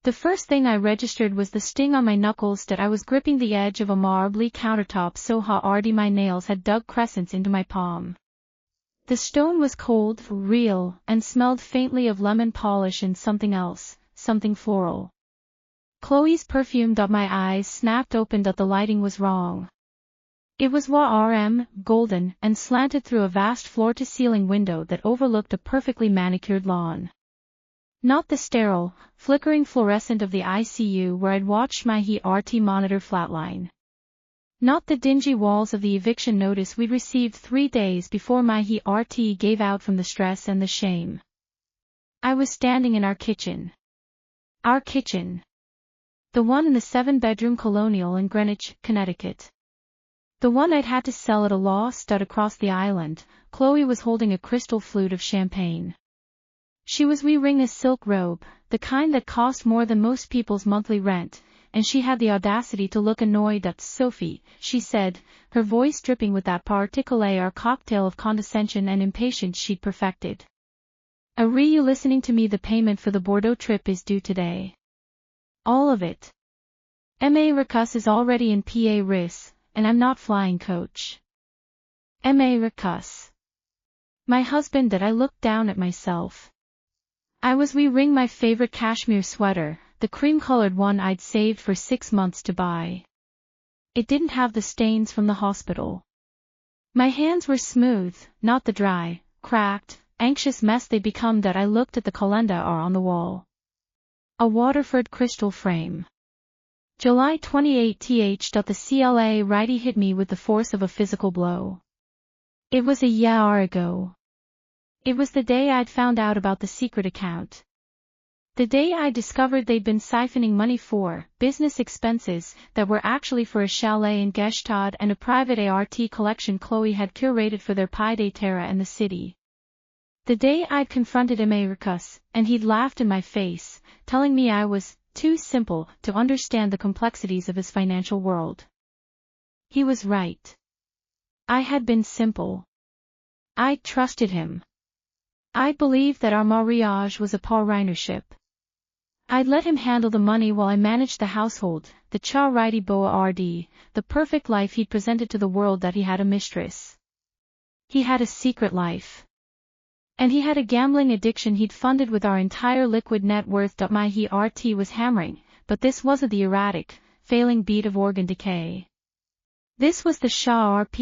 The first thing I registered was the sting on my knuckles that I was gripping the edge of a marbly countertop so hard my nails had dug crescents into my palm. The stone was cold, real, and smelled faintly of lemon polish and something else, something floral. Chloe's perfume. My eyes snapped open. The lighting was wrong. It was warm, golden, and slanted through a vast floor-to-ceiling window that overlooked a perfectly manicured lawn. Not the sterile, flickering fluorescent of the ICU where I'd watched my heart monitor flatline. Not the dingy walls of the eviction notice we'd received 3 days before my heart gave out from the stress and the shame. I was standing in our kitchen. Our kitchen. The one in the 7-bedroom colonial in Greenwich, Connecticut. The one I'd had to sell at a loss. Across the island, Chloe was holding a crystal flute of champagne. She was wearing a silk robe, the kind that cost more than most people's monthly rent, and she had the audacity to look annoyed. Sophie, she said, her voice dripping with that particular cocktail of condescension and impatience she'd perfected. Are you listening to me? The payment for the Bordeaux trip is due today. All of it. Mistress is already in PA RIS, and I'm not flying coach. Mistress. My husband. I looked down at myself. I was wearing my favorite cashmere sweater, the cream-colored one I'd saved for 6 months to buy. It didn't have the stains from the hospital. My hands were smooth, not the dry, cracked, anxious mess they'd become. I looked at the calendar on the wall. A Waterford crystal frame. July 28. The CLA righty hit me with the force of a physical blow. It was a year ago. It was the day I'd found out about the secret account. The day I discovered they'd been siphoning money for business expenses that were actually for a chalet in Gestad and a private art collection Chloe had curated for their Pied à Terre and the city. The day I'd confronted Mistress, and he'd laughed in my face, telling me I was too simple to understand the complexities of his financial world. He was right. I had been simple. I trusted him. I believed that our mariage was a partnership. I'd let him handle the money while I managed the household, the charity board, the perfect life he'd presented to the world. That he had a mistress. He had a secret life. And he had a gambling addiction he'd funded with our entire liquid net worth. My heart was hammering, but this wasn't the erratic, failing beat of organ decay. This was the sharp,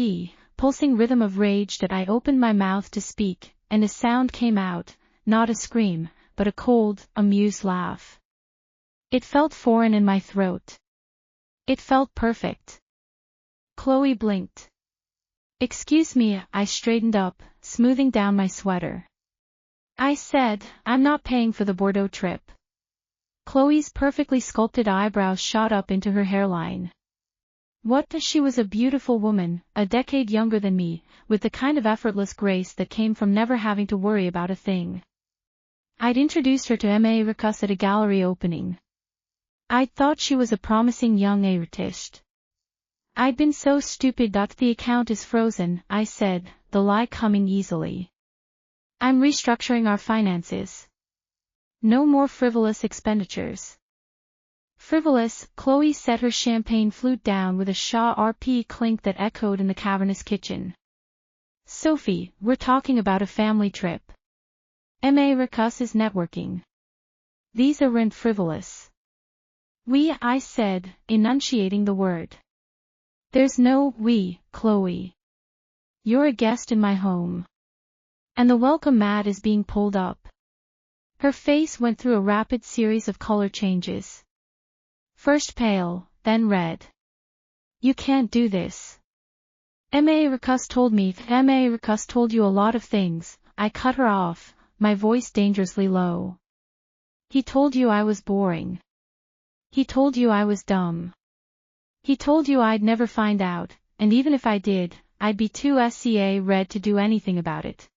pulsing rhythm of rage. I opened my mouth to speak, and a sound came out, not a scream, but a cold, amused laugh. It felt foreign in my throat. It felt perfect. Chloe blinked. Excuse me. I straightened up, smoothing down my sweater. I said, I'm not paying for the Bordeaux trip. Chloe's perfectly sculpted eyebrows shot up into her hairline. What? She was a beautiful woman, a decade younger than me, with the kind of effortless grace that came from never having to worry about a thing. I'd introduced her to Mistress at a gallery opening. I'd thought she was a promising young artist. I'd been so stupid. The account is frozen, I said, the lie coming easily. I'm restructuring our finances. No more frivolous expenditures. Frivolous. Chloe set her champagne flute down with a sharp clink that echoed in the cavernous kitchen. Sophie, we're talking about a family trip. Mistress is networking. These aren't frivolous. I said, enunciating the word. There's no we, Chloe. You're a guest in my home. And the welcome mat is being pulled up. Her face went through a rapid series of color changes. First pale, then red. You can't do this. Mistress told me. Mistress told you a lot of things. I cut her off, my voice dangerously low. He told you I was boring. He told you I was dumb. He told you I'd never find out, and even if I did, I'd be too red to do anything about it.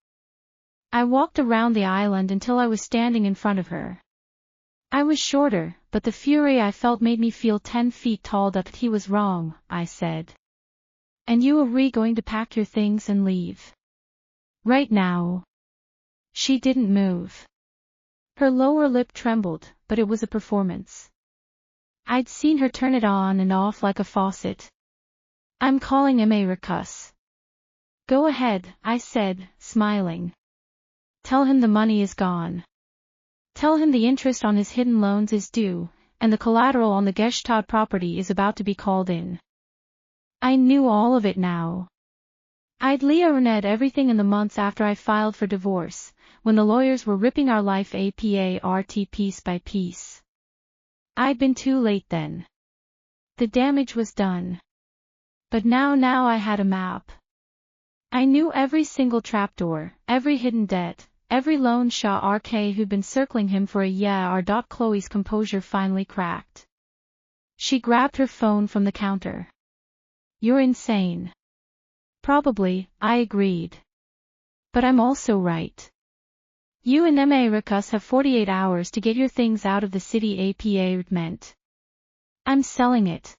I walked around the island until I was standing in front of her. I was shorter, but the fury I felt made me feel 10 feet tall. He was wrong, I said. And you are going to pack your things and leave? Right now. She didn't move. Her lower lip trembled, but it was a performance. I'd seen her turn it on and off like a faucet. I'm calling Americus. Go ahead, I said, smiling. Tell him the money is gone. Tell him the interest on his hidden loans is due, and the collateral on the Gestad property is about to be called in. I knew all of it now. I'd learned everything in the months after I filed for divorce, when the lawyers were ripping our life apart piece by piece. I'd been too late then. The damage was done. But now I had a map. I knew every single trapdoor, every hidden debt, every loan RK who'd been circling him for a year. Chloe's composure finally cracked. She grabbed her phone from the counter. You're insane. Probably, I agreed. But I'm also right. You and Americus have 48 hours to get your things out of the city apartment. I'm selling it.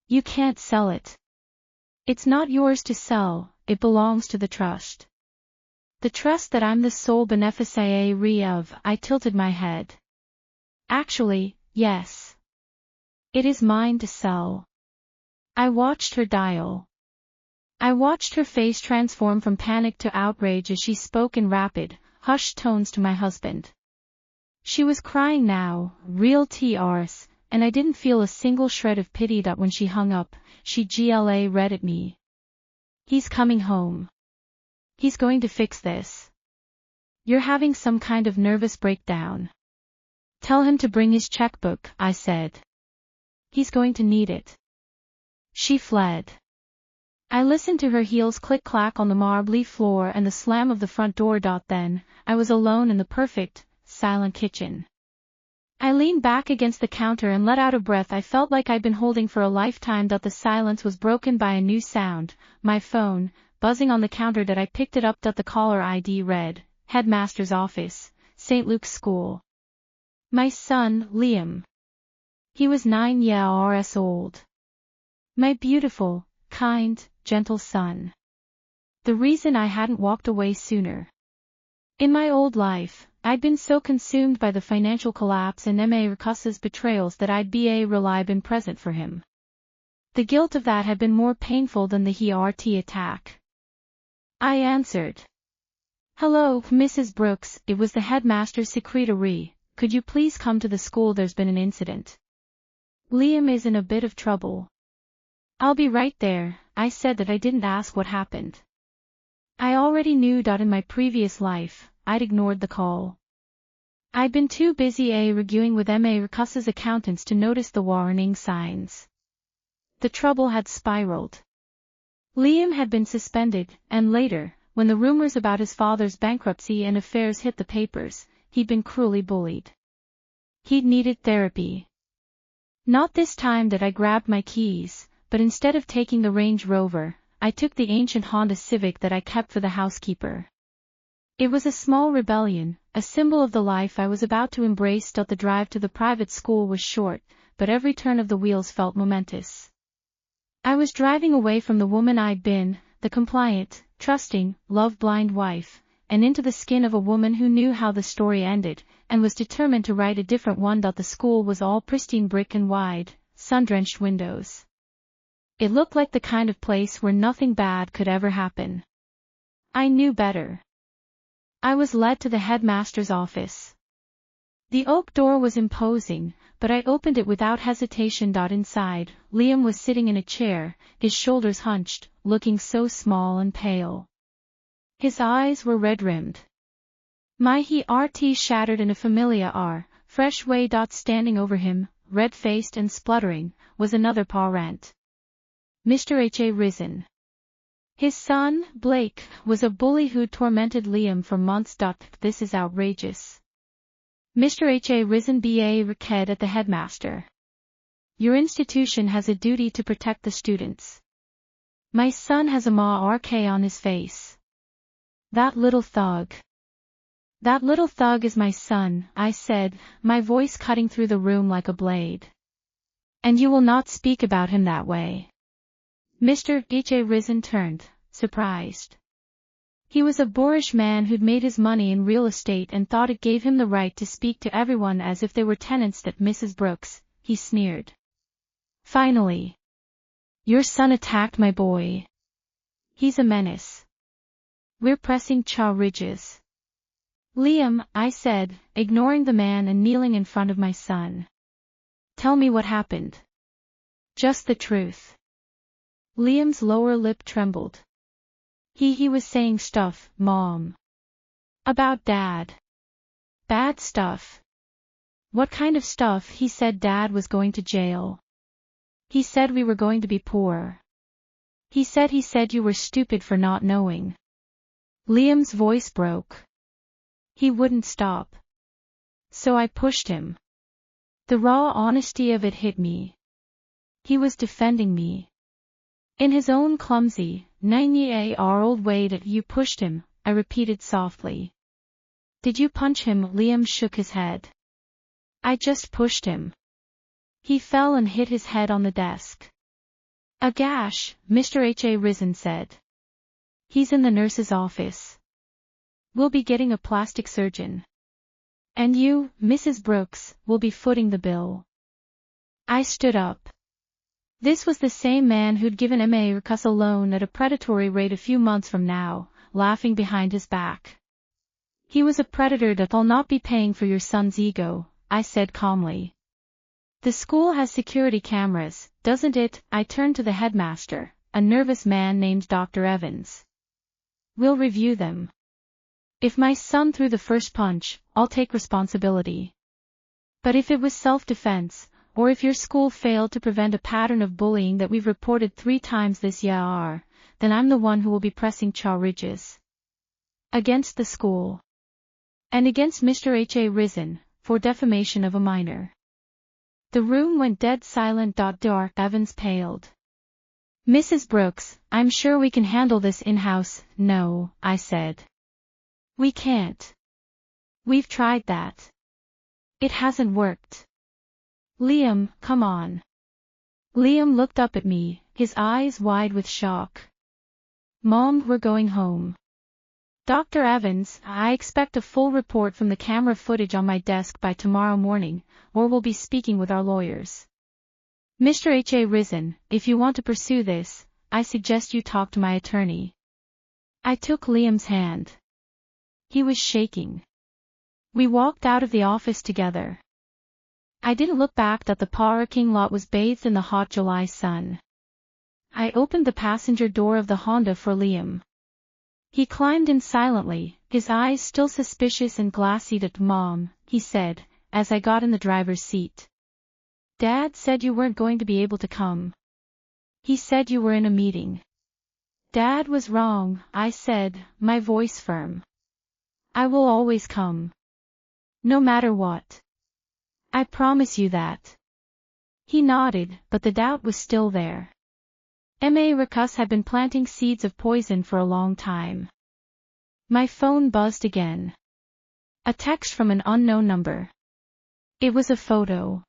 You can't sell it. It's not yours to sell, it belongs to the trust. The trust that I'm the sole beneficiary of. I tilted my head. Actually, yes. It is mine to sell. I watched her dial. I watched her face transform from panic to outrage as she spoke in rapid, hushed tones to my husband. She was crying now, real tears, and I didn't feel a single shred of pity that when she hung up, she read at me. He's coming home. He's going to fix this. You're having some kind of nervous breakdown. Tell him to bring his checkbook, I said. He's going to need it. She fled. I listened to her heels click-clack on the marbly floor and the slam of the front door. Then, I was alone in the perfect, silent kitchen. I leaned back against the counter and let out a breath I felt like I'd been holding for a lifetime. The silence was broken by a new sound, my phone, buzzing on the counter. I picked it up. The caller ID read, Headmaster's Office, St. Luke's School. My son, Liam. He was 9 years old. My beautiful, kind, gentle son. The reason I hadn't walked away sooner. In my old life, I'd been so consumed by the financial collapse and Americus's betrayals that I'd really been present for him. The guilt of that had been more painful than the heart attack. I answered. Hello, Mrs. Brooks, it was the headmaster's secretary. Could you please come to the school? There's been an incident. Liam is in a bit of trouble. I'll be right there. I said that I didn't ask what happened. I already knew that in my previous life, I'd ignored the call. I'd been too busy arguing with Americus's accountants to notice the warning signs. The trouble had spiraled. Liam had been suspended, and later, when the rumors about his father's bankruptcy and affairs hit the papers, he'd been cruelly bullied. He'd needed therapy. Not this time that I grabbed my keys, but instead of taking the Range Rover, I took the ancient Honda Civic that I kept for the housekeeper. It was a small rebellion, a symbol of the life I was about to embrace. The drive to the private school was short, but every turn of the wheels felt momentous. I was driving away from the woman I'd been, the compliant, trusting, love-blind wife, and into the skin of a woman who knew how the story ended, and was determined to write a different one. The school was all pristine brick and wide, sun-drenched windows. It looked like the kind of place where nothing bad could ever happen. I knew better. I was led to the headmaster's office. The oak door was imposing, but I opened it without hesitation. Inside, Liam was sitting in a chair, his shoulders hunched, looking so small and pale. His eyes were red-rimmed. My heart shattered in a familiar, fresh way. Standing over him, red-faced and spluttering, was another parent. Mr. H.A. Risen. His son, Blake, was a bully who tormented Liam for months. This is outrageous. Mr. H.A. Risen B.A. Rickhead at the headmaster. Your institution has a duty to protect the students. My son has a RK on his face. That little thug. That little thug is my son, I said, my voice cutting through the room like a blade. And you will not speak about him that way. Mr. H.A. Risen turned, surprised. He was a boorish man who'd made his money in real estate and thought it gave him the right to speak to everyone as if they were tenants at Mrs. Brooks, he sneered. Finally. Your son attacked my boy. He's a menace. We're pressing charges. Liam, I said, ignoring the man and kneeling in front of my son. Tell me what happened. Just the truth. Liam's lower lip trembled. He was saying stuff, Mom. About Dad. Bad stuff. What kind of stuff? He said Dad was going to jail. He said we were going to be poor. He said you were stupid for not knowing. Liam's voice broke. He wouldn't stop. So I pushed him. The raw honesty of it hit me. He was defending me. In his own clumsy, 9-year-old way that you pushed him, I repeated softly. Did you punch him? Liam shook his head. I just pushed him. He fell and hit his head on the desk. A gash, Mr. H.A. Risen said. He's in the nurse's office. We'll be getting a plastic surgeon. And you, Mrs. Brooks, will be footing the bill. I stood up. This was the same man who'd given Mistress a loan at a predatory rate a few months from now, laughing behind his back. He was a predator that'll not be paying for your son's ego, I said calmly. The school has security cameras, doesn't it? I turned to the headmaster, a nervous man named Dr. Evans. We'll review them. If my son threw the first punch, I'll take responsibility. But if it was self-defense, or if your school failed to prevent a pattern of bullying that we've reported 3 times this year, then I'm the one who will be pressing charges. Against the school. And against Mr. H.A. Risen, for defamation of a minor. The room went dead silent. Dr. Evans paled. Mrs. Brooks, I'm sure we can handle this in-house. No, I said. We can't. We've tried that. It hasn't worked. Liam, come on. Liam looked up at me, his eyes wide with shock. Mom, we're going home. Dr. Evans, I expect a full report from the camera footage on my desk by tomorrow morning, or we'll be speaking with our lawyers. Mr. H.A. Risen, if you want to pursue this, I suggest you talk to my attorney. I took Liam's hand. He was shaking. We walked out of the office together. I didn't look back. That the parking lot was bathed in the hot July sun. I opened the passenger door of the Honda for Liam. He climbed in silently, his eyes still suspicious and glassy. That Mom, he said, as I got in the driver's seat. Dad said you weren't going to be able to come. He said you were in a meeting. Dad was wrong, I said, my voice firm. I will always come. No matter what. I promise you that. He nodded, but the doubt was still there. Mistress had been planting seeds of poison for a long time. My phone buzzed again. A text from an unknown number. It was a photo.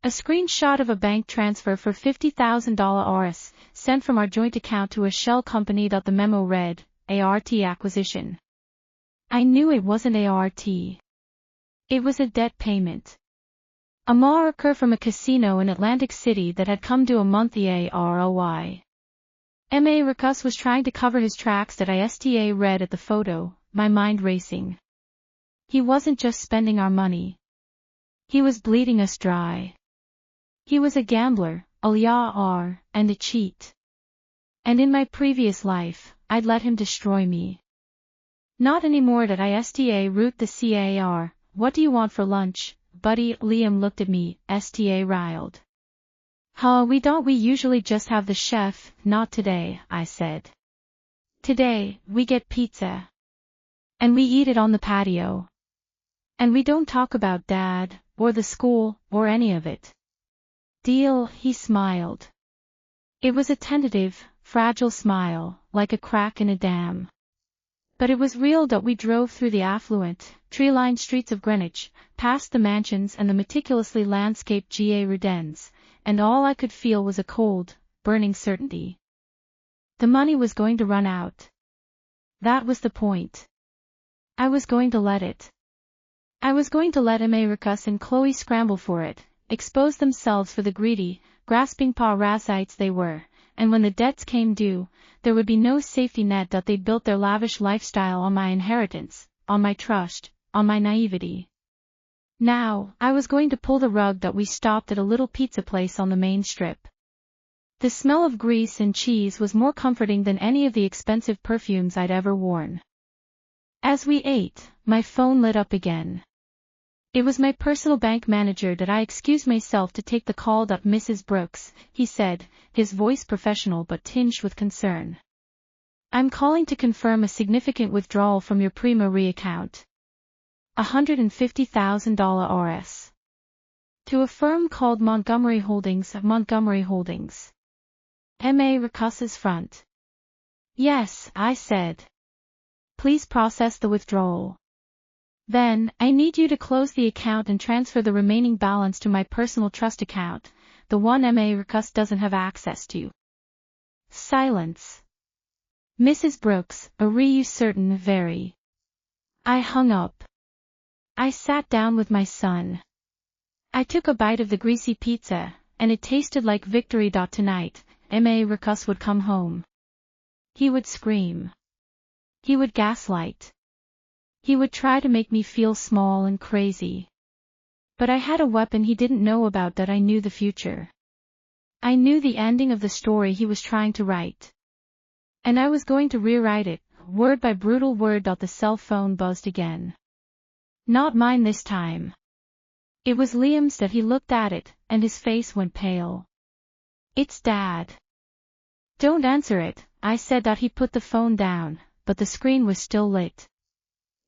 A screenshot of a bank transfer for $50,000 sent from our joint account to a shell company. The memo read, ART acquisition. I knew it wasn't ART. It was a debt payment. A marker from a casino in Atlantic City that had come due a month. The ROI. Mistress was trying to cover his tracks. That I read at the photo, my mind racing. He wasn't just spending our money. He was bleeding us dry. He was a gambler, a liar, and a cheat. And in my previous life, I'd let him destroy me. Not anymore. That I root the car. What do you want for lunch, buddy? Liam looked at me, riled. We usually just have the chef. Not today, I said. Today, we get pizza. And we eat it on the patio. And we don't talk about Dad, or the school, or any of it. Deal, he smiled. It was a tentative, fragile smile, like a crack in a dam. But it was real. We drove through the affluent, tree-lined streets of Greenwich, past the mansions and the meticulously landscaped gardens, and all I could feel was a cold, burning certainty. The money was going to run out. That was the point. I was going to let it. I was going to let Americus and Chloe scramble for it, expose themselves for the greedy, grasping parasites they were, and when the debts came due, there would be no safety net. They'd built their lavish lifestyle on my inheritance, on my trust, on my naivety. Now, I was going to pull the rug. We stopped at a little pizza place on the main strip. The smell of grease and cheese was more comforting than any of the expensive perfumes I'd ever worn. As we ate, my phone lit up again. It was my personal bank manager. I excused myself to take the call. Mrs. Brooks, he said, his voice professional but tinged with concern. I'm calling to confirm a significant withdrawal from your Pre-Marie account. $150,000 Rs. To a firm called Montgomery Holdings. M.A. Ricus's front. Yes, I said. Please process the withdrawal. Then, I need you to close the account and transfer the remaining balance to my personal trust account, the one M.A. Ricus doesn't have access to. Silence. Mrs. Brooks, are you certain? Very. I hung up. I sat down with my son. I took a bite of the greasy pizza, and it tasted like victory. Tonight, M.A. Ricus would come home. He would scream. He would gaslight. He would try to make me feel small and crazy. But I had a weapon he didn't know about. I knew the future. I knew the ending of the story he was trying to write. And I was going to rewrite it, word by brutal word. The cell phone buzzed again. Not mine this time. It was Liam's. He looked at it, and his face went pale. It's Dad. Don't answer it, I said. He put the phone down, but the screen was still lit.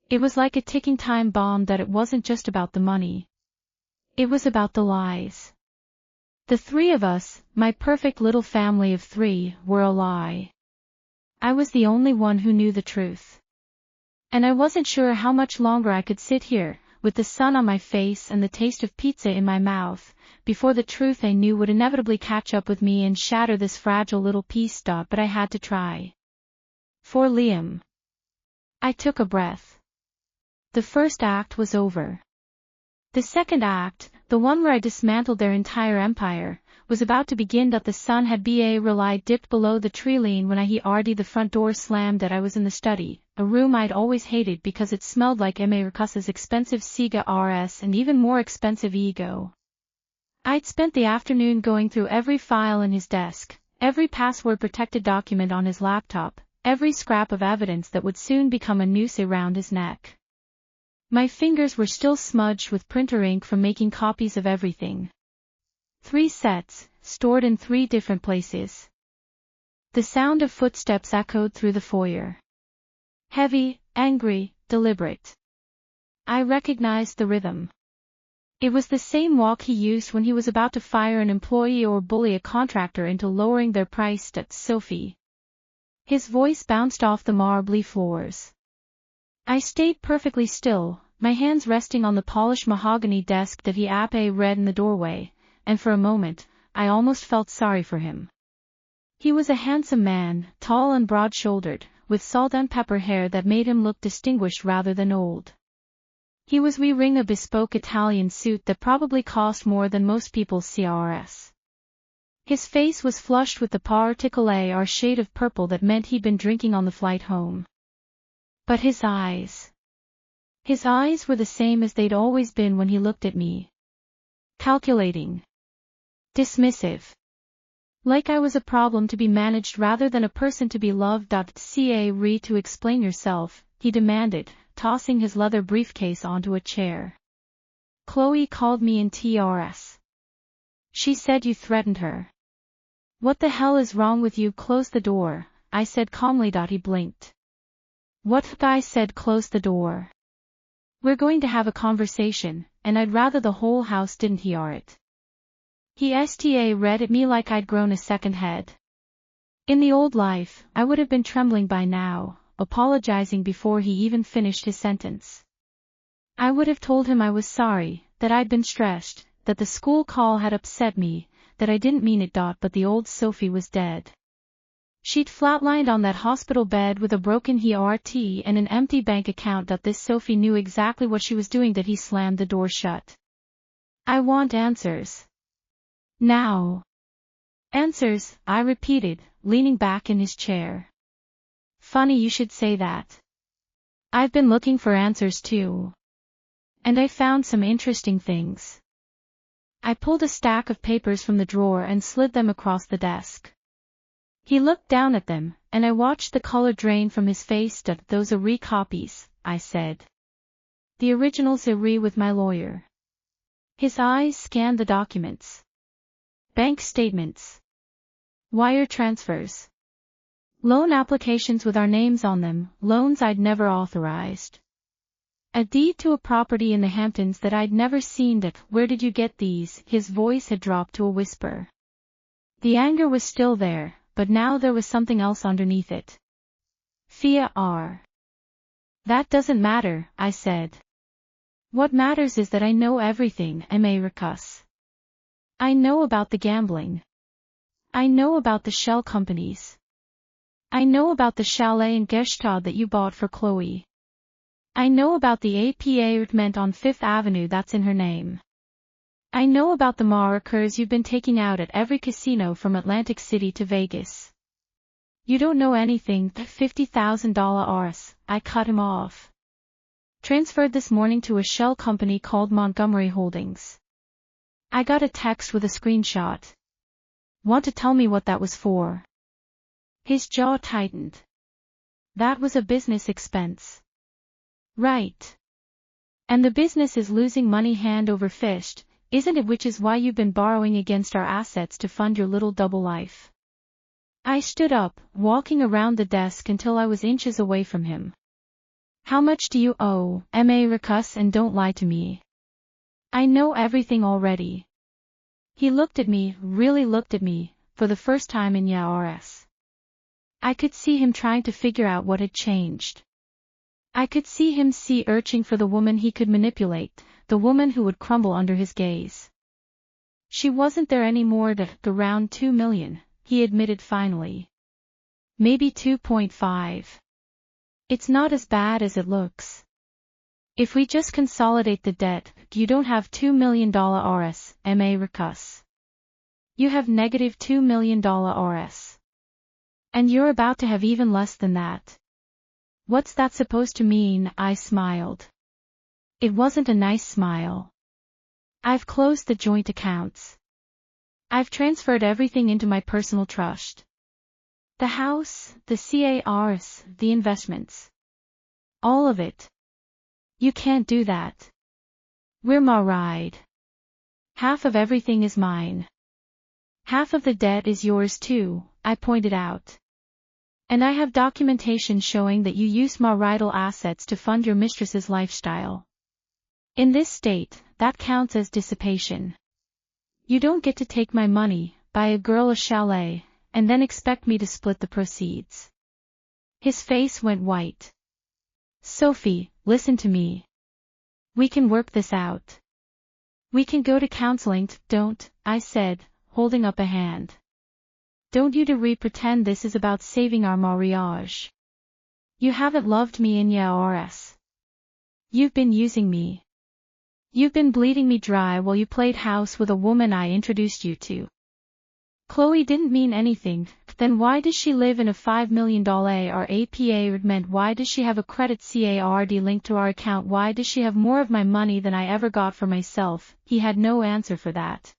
It was like a ticking time bomb. It wasn't just about the money. It was about the lies. The three of us, my perfect little family of three, were a lie. I was the only one who knew the truth. And I wasn't sure how much longer I could sit here, with the sun on my face and the taste of pizza in my mouth, before the truth I knew would inevitably catch up with me and shatter this fragile little piece. But I had to try. For Liam. I took a breath. The first act was over. The second act, the one where I dismantled their entire empire, was about to begin. The sun had relied dipped below the tree line when he already the front door slammed. I was in the study, a room I'd always hated because it smelled like M.A. Ricus's expensive Sega RS and even more expensive ego. I'd spent the afternoon going through every file in his desk, every password-protected document on his laptop, every scrap of evidence that would soon become a noose around his neck. My fingers were still smudged with printer ink from making copies of everything. 3 sets, stored in 3 different places. The sound of footsteps echoed through the foyer. Heavy, angry, deliberate. I recognized the rhythm. It was the same walk he used when he was about to fire an employee or bully a contractor into lowering their price. Sophie. His voice bounced off the marbly floors. I stayed perfectly still, my hands resting on the polished mahogany desk that he read in the doorway, and for a moment, I almost felt sorry for him. He was a handsome man, tall and broad-shouldered, with salt and pepper hair that made him look distinguished rather than old. He was wearing a bespoke Italian suit that probably cost more than most people's CRS. His face was flushed with the particular shade of purple that meant he'd been drinking on the flight home. But his eyes were the same as they'd always been when he looked at me. Calculating. Dismissive. Like I was a problem to be managed rather than a person to be loved. To explain yourself, he demanded, tossing his leather briefcase onto a chair. Chloe called me in TRS. She said you threatened her. What the hell is wrong with you? Close the door, I said calmly. He blinked. What? I said close the door. We're going to have a conversation, and I'd rather the whole house didn't hear it. He read at me like I'd grown a second head. In the old life, I would have been trembling by now, apologizing before he even finished his sentence. I would have told him I was sorry, that I'd been stressed, that the school call had upset me, that I didn't mean it. But the old Sophie was dead. She'd flatlined on that hospital bed with a broken heart and an empty bank account. This Sophie knew exactly what she was doing. That he slammed the door shut. I want answers. Now. Answers, I repeated, leaning back in his chair. Funny you should say that. I've been looking for answers too. And I found some interesting things. I pulled a stack of papers from the drawer and slid them across the desk. He looked down at them, and I watched the color drain from his face. Those are recopies, I said. The originals are with my lawyer. His eyes scanned the documents. Bank statements. Wire transfers. Loan applications with our names on them, loans I'd never authorized. A deed to a property in the Hamptons that I'd never seen. Where did you get these? His voice had dropped to a whisper. The anger was still there, but now there was something else underneath it. Fear. That doesn't matter, I said. What matters is that I know everything, Mistress. I know about the gambling. I know about the shell companies. I know about the chalet in Gestad that you bought for Chloe. I know about the apartment on Fifth Avenue that's in her name. I know about the markers you've been taking out at every casino from Atlantic City to Vegas. You don't know anything. $50,000 I cut him off. Transferred this morning to a shell company called Montgomery Holdings. I got a text with a screenshot. Want to tell me what that was for? His jaw tightened. That was a business expense. Right. And the business is losing money hand over fist, isn't it? Which is why you've been borrowing against our assets to fund your little double life. I stood up, walking around the desk until I was inches away from him. How much do you owe, Mistress, and don't lie to me. I know everything already. He looked at me, really looked at me, for the first time in years. I could see him trying to figure out what had changed. I could see him searching for the woman he could manipulate, the woman who would crumble under his gaze. She wasn't there anymore. Around 2 million, he admitted finally. Maybe 2.5. It's not as bad as it looks. If we just consolidate the debt, you don't have $2 million RS, Mistress. You have negative $2 million RS. And you're about to have even less than that. What's that supposed to mean? I smiled. It wasn't a nice smile. I've closed the joint accounts. I've transferred everything into my personal trust. The house, the cars, the investments. All of it. You can't do that. We're married. Half of everything is mine. Half of the debt is yours too, I pointed out. And I have documentation showing that you used marital assets to fund your mistress's lifestyle. In this state, that counts as dissipation. You don't get to take my money, buy a girl a chalet, and then expect me to split the proceeds. His face went white. Sophie, listen to me. We can work this out. We can go to counseling. Don't, I said, holding up a hand. Don't you dare pretend this is about saving our marriage. You haven't loved me in years. You've been using me. You've been bleeding me dry while you played house with a woman I introduced you to. Chloe didn't mean anything. Then why does she live in a $5 million apartment? Why does she have a credit card linked to our account? Why does she have more of my money than I ever got for myself? He had no answer for that.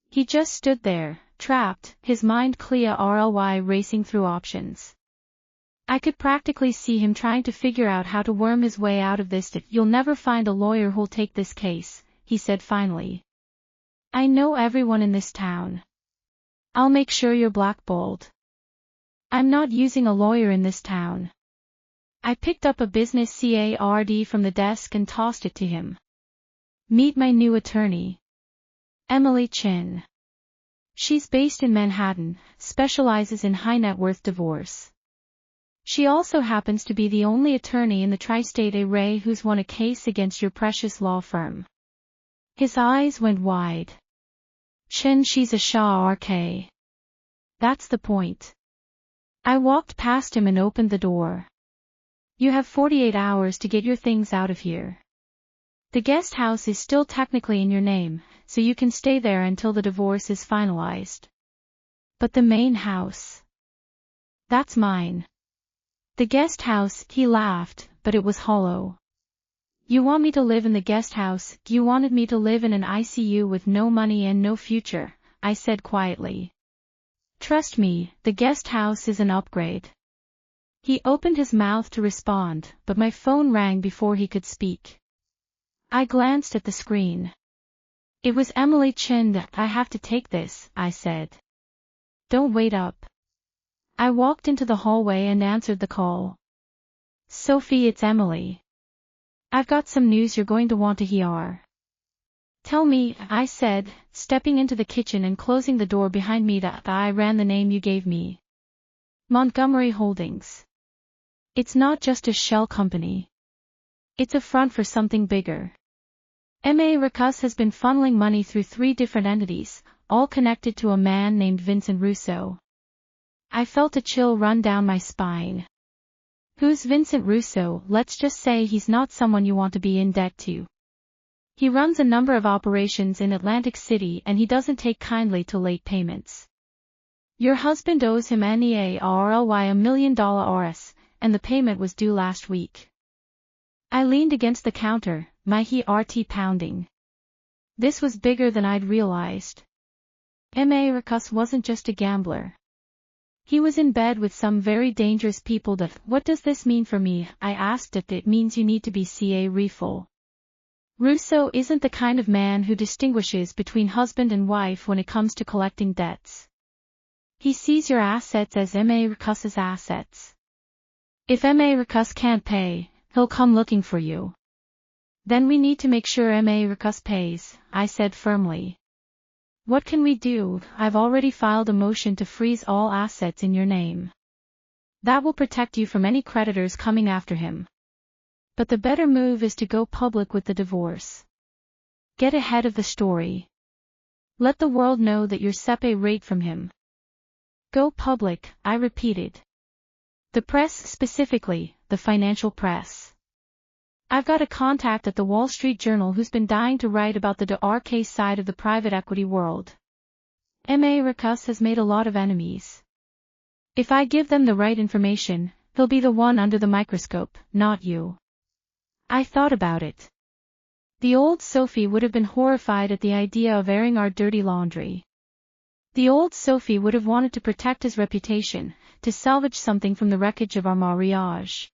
He just stood there, trapped, his mind clear racing through options. I could practically see him trying to figure out how to worm his way out of this. You'll never find a lawyer who'll take this case, he said finally. I know everyone in this town. I'll make sure you're blackballed. I'm not using a lawyer in this town. I picked up a business card from the desk and tossed it to him. Meet my new attorney. Emily Chin. She's based in Manhattan, specializes in high net worth divorce. She also happens to be the only attorney in the tri-state area who's won a case against your precious law firm. His eyes went wide. Chin, she's a Shah RK. That's the point. I walked past him and opened the door. You have 48 hours to get your things out of here. The guest house is still technically in your name, so you can stay there until the divorce is finalized. But the main house. That's mine. The guest house, he laughed, but it was hollow. You want me to live in the guest house, you wanted me to live in an ICU with no money and no future, I said quietly. Trust me, the guest house is an upgrade. He opened his mouth to respond, but my phone rang before he could speak. I glanced at the screen. It was Emily Chin. I have to take this, I said. Don't wait up. I walked into the hallway and answered the call. Sophie, it's Emily. I've got some news you're going to want to hear. Tell me, I said, stepping into the kitchen and closing the door behind me. I ran the name you gave me. Montgomery Holdings. It's not just a shell company. It's a front for something bigger. M.A. Ricus has been funneling money through 3 different entities, all connected to a man named Vincent Russo. I felt a chill run down my spine. Who's Vincent Russo? Let's just say he's not someone you want to be in debt to. He runs a number of operations in Atlantic City and he doesn't take kindly to late payments. Your husband owes him nearly $1 million Rs, and the payment was due last week. I leaned against the counter, my heart pounding. This was bigger than I'd realized. M.A. Ricus wasn't just a gambler. He was in bed with some very dangerous people. What does this mean for me? I asked. It means you need to be careful. Russo isn't the kind of man who distinguishes between husband and wife when it comes to collecting debts. He sees your assets as M.A. Ricus's assets. If M.A. Ricus can't pay, he'll come looking for you. Then we need to make sure M.A. Ricus pays, I said firmly. What can we do? I've already filed a motion to freeze all assets in your name. That will protect you from any creditors coming after him. But the better move is to go public with the divorce. Get ahead of the story. Let the world know that you're separate from him. Go public, I repeated. The press specifically, the financial press. I've got a contact at the Wall Street Journal who's been dying to write about the DRK side of the private equity world. M.A. Ricus has made a lot of enemies. If I give them the right information, he'll be the one under the microscope, not you. I thought about it. The old Sophie would have been horrified at the idea of airing our dirty laundry. The old Sophie would have wanted to protect his reputation, to salvage something from the wreckage of our marriage.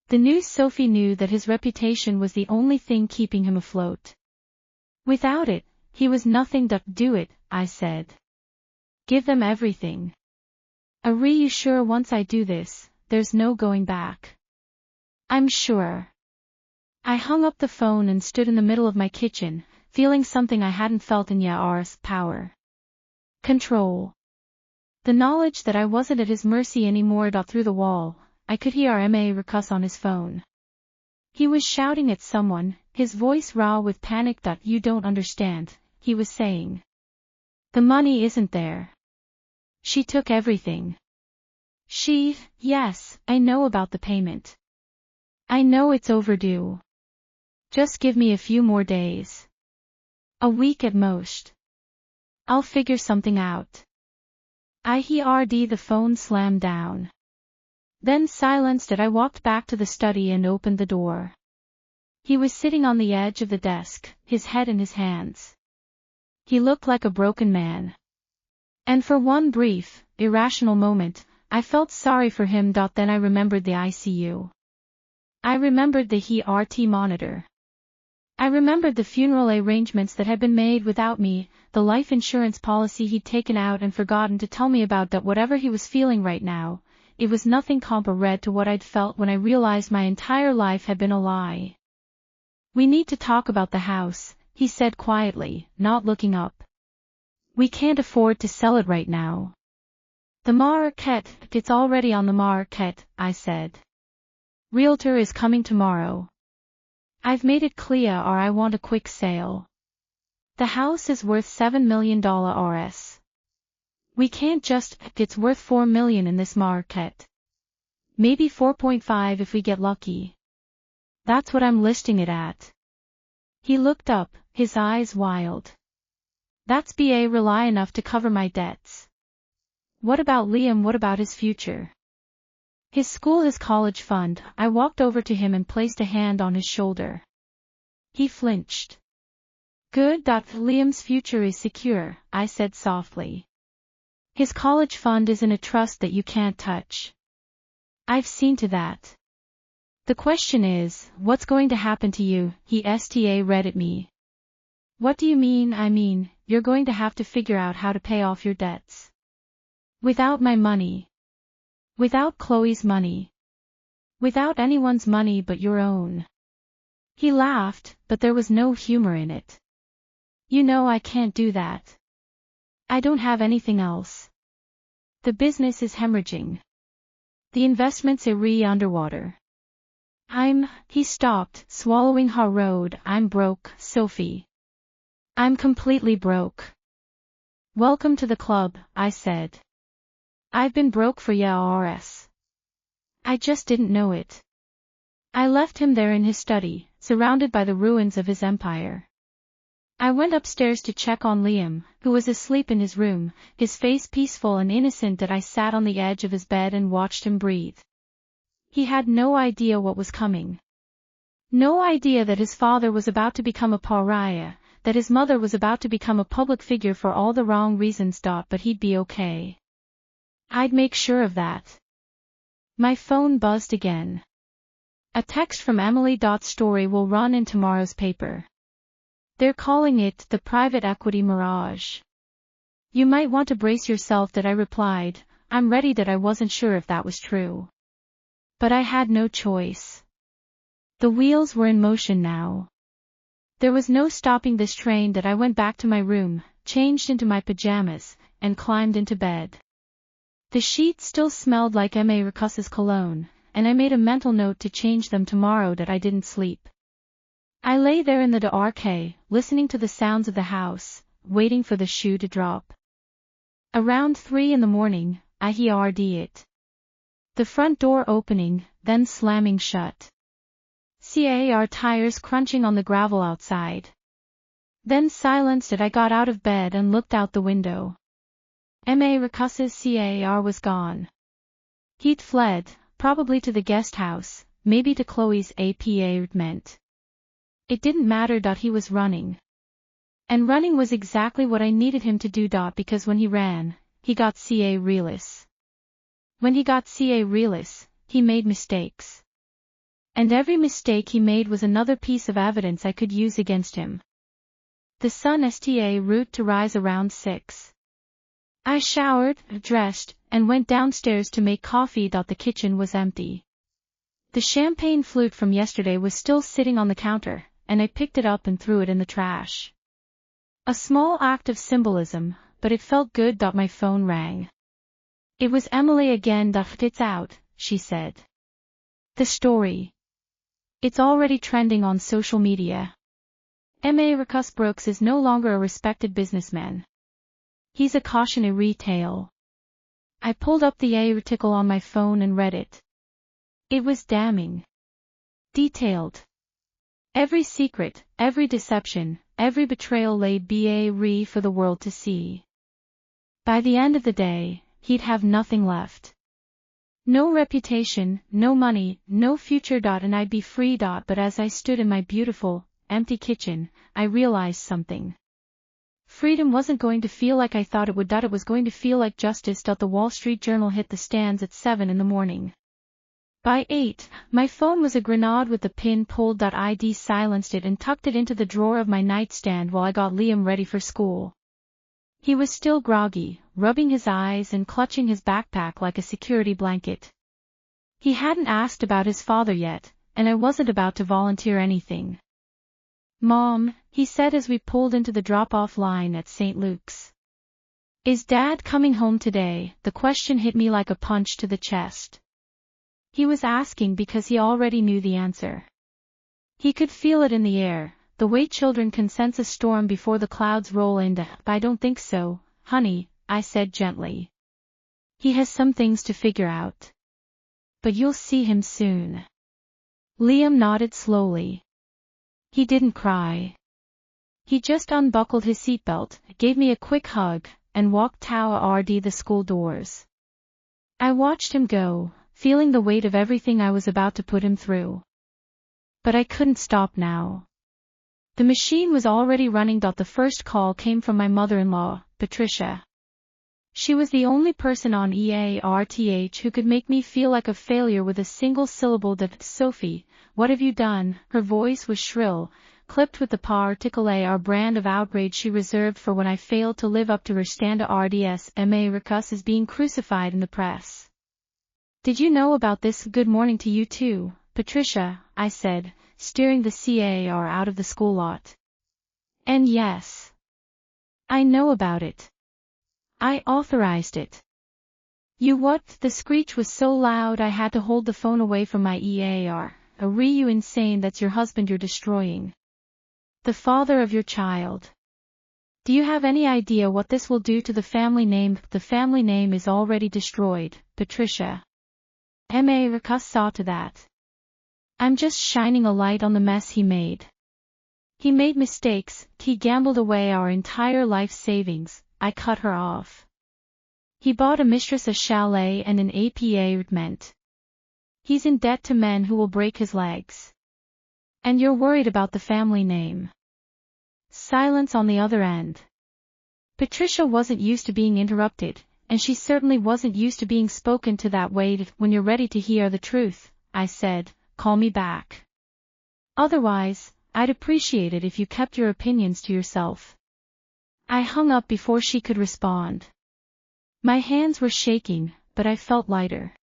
The new Sophie knew that his reputation was the only thing keeping him afloat. Without it, he was nothing. Do it, I said. Give them everything. Are you sure once I do this, there's no going back? I'm sure. I hung up the phone and stood in the middle of my kitchen, feeling something I hadn't felt in years: power. Control. The knowledge that I wasn't at his mercy anymore. Through the wall, I could hear M.A. Ricus on his phone. He was shouting at someone, his voice raw with panic. You don't understand, he was saying. The money isn't there. She took everything. Yes, I know about the payment. I know it's overdue. Just give me a few more days. A week at most. I'll figure something out. I heard the phone slam down. Then silenced it. I walked back to the study and opened the door. He was sitting on the edge of the desk, his head in his hands. He looked like a broken man. And for one brief, irrational moment, I felt sorry for him. Then I remembered the ICU. I remembered the heart monitor. I remembered the funeral arrangements that had been made without me, the life insurance policy he'd taken out and forgotten to tell me about. Whatever he was feeling right now, it was nothing compared to what I'd felt when I realized my entire life had been a lie. We need to talk about the house, he said quietly, not looking up. We can't afford to sell it right now. The market, it's already on the market, I said. Realtor is coming tomorrow. I've made it clear I want a quick sale. The house is worth $7 million Rs. We can't just, it's worth 4 million in this market. Maybe 4.5 if we get lucky. That's what I'm listing it at. He looked up, his eyes wild. That's rely enough to cover my debts. What about Liam? What about his future? His school, his college fund. I walked over to him and placed a hand on his shoulder. He flinched. Good. Liam's future is secure, I said softly. His college fund is in a trust that you can't touch. I've seen to that. The question is, what's going to happen to you? He read at me. What do you mean? I mean, you're going to have to figure out how to pay off your debts. Without my money. Without Chloe's money. Without anyone's money but your own. He laughed, but there was no humor in it. You know I can't do that. I don't have anything else. The business is hemorrhaging. The investments are underwater. He stopped, swallowing hard. I'm broke, Sophie. I'm completely broke. Welcome to the club, I said. I've been broke for years. I just didn't know it. I left him there in his study, surrounded by the ruins of his empire. I went upstairs to check on Liam, who was asleep in his room, his face peaceful and innocent. That I sat on the edge of his bed and watched him breathe. He had no idea what was coming. No idea that his father was about to become a pariah, that his mother was about to become a public figure for all the wrong reasons. But he'd be okay. I'd make sure of that. My phone buzzed again. A text from Emily. Story will run in tomorrow's paper. They're calling it the private equity mirage. You might want to brace yourself. That I replied. I'm ready. That I wasn't sure if that was true. But I had no choice. The wheels were in motion now. There was no stopping this train. That I went back to my room, changed into my pajamas, and climbed into bed. The sheets still smelled like Mistress's cologne, and I made a mental note to change them tomorrow. That I didn't sleep. I lay there in the dark, listening to the sounds of the house, waiting for the shoe to drop. Around 3 in the morning, I heard it. The front door opening, then slamming shut. Car tires crunching on the gravel outside. Then silence. That I got out of bed and looked out the window. Mistress's car was gone. He'd fled, probably to the guest house, maybe to Chloe's apartment. It didn't matter. He was running. And running was exactly what I needed him to do. Because when he ran, he got realize. When he got realize, he made mistakes. And every mistake he made was another piece of evidence I could use against him. The sun route to rise around 6. I showered, dressed, and went downstairs to make coffee. The kitchen was empty. The champagne flute from yesterday was still sitting on the counter, and I picked it up and threw it in the trash. A small act of symbolism, but it felt good. My phone rang. It was Emily again. It's out, she said. The story. It's already trending on social media. Mistress Brooks is no longer a respected businessman. He's a cautionary tale. I pulled up the article on my phone and read it. It was damning. Detailed. Every secret, every deception, every betrayal laid bare for the world to see. By the end of the day, he'd have nothing left. No reputation, no money, no future. And I'd be free. But as I stood in my beautiful, empty kitchen, I realized something. Freedom wasn't going to feel like I thought it would. It was going to feel like justice. The Wall Street Journal hit the stands at 7 in the morning. By 8, my phone was a grenade with the pin pulled. I silenced it and tucked it into the drawer of my nightstand while I got Liam ready for school. He was still groggy, rubbing his eyes and clutching his backpack like a security blanket. He hadn't asked about his father yet, and I wasn't about to volunteer anything. Mom, he said as we pulled into the drop-off line at St. Luke's. Is Dad coming home today? The question hit me like a punch to the chest. He was asking because he already knew the answer. He could feel it in the air, the way children can sense a storm before the clouds roll in. I don't think so, honey, I said gently. He has some things to figure out. But you'll see him soon. Liam nodded slowly. He didn't cry. He just unbuckled his seatbelt, gave me a quick hug, and walked toward the school doors. I watched him go, feeling the weight of everything I was about to put him through. But I couldn't stop now. The machine was already running. The first call came from my mother-in-law, Patricia. She was the only person on EARTH who could make me feel like a failure with a single syllable. That Sophie, what have you done? Her voice was shrill, clipped with the particular brand of outrage she reserved for when I failed to live up to her standards. Americus is being crucified in the press. Did you know about this? Good morning to you too, Patricia, I said, steering the car out of the school lot. And yes, I know about it. I authorized it. You what? The screech was so loud I had to hold the phone away from my ear. Are you insane? That's your husband you're destroying. The father of your child. Do you have any idea what this will do to the family name? The family name is already destroyed, Patricia. Americus saw to that. I'm just shining a light on the mess he made. He made mistakes, he gambled away our entire life savings. I cut her off. He bought a Mistress, a chalet and an apartment. He's in debt to men who will break his legs. And you're worried about the family name. Silence on the other end. Patricia wasn't used to being interrupted, and she certainly wasn't used to being spoken to that way. When you're ready to hear the truth, I said, call me back. Otherwise, I'd appreciate it if you kept your opinions to yourself. I hung up before she could respond. My hands were shaking, but I felt lighter.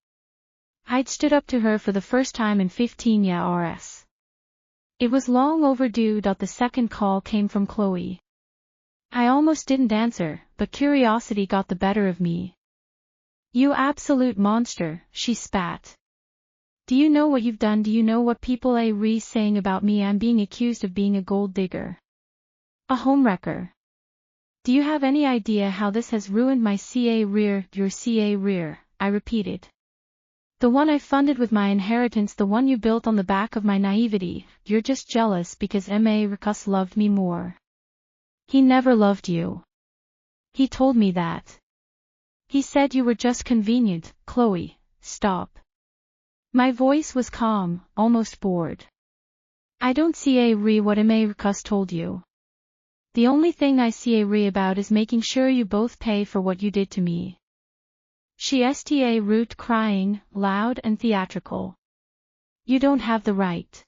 I'd stood up to her for the first time in 15 years. It was long overdue. The second call came from Chloe. I almost didn't answer, but curiosity got the better of me. You absolute monster, she spat. Do you know what you've done? Do you know what people are saying about me? I'm being accused of being a gold digger. A homewrecker. Do you have any idea how this has ruined my career? Your career, I repeated. The one I funded with my inheritance, the one you built on the back of my naivety. You're just jealous because Americus loved me more. He never loved you. He told me that. He said you were just convenient. Chloe, stop. My voice was calm, almost bored. I don't see what Americus told you. The only thing I see about is making sure you both pay for what you did to me. She sta root crying, loud and theatrical. You don't have the right.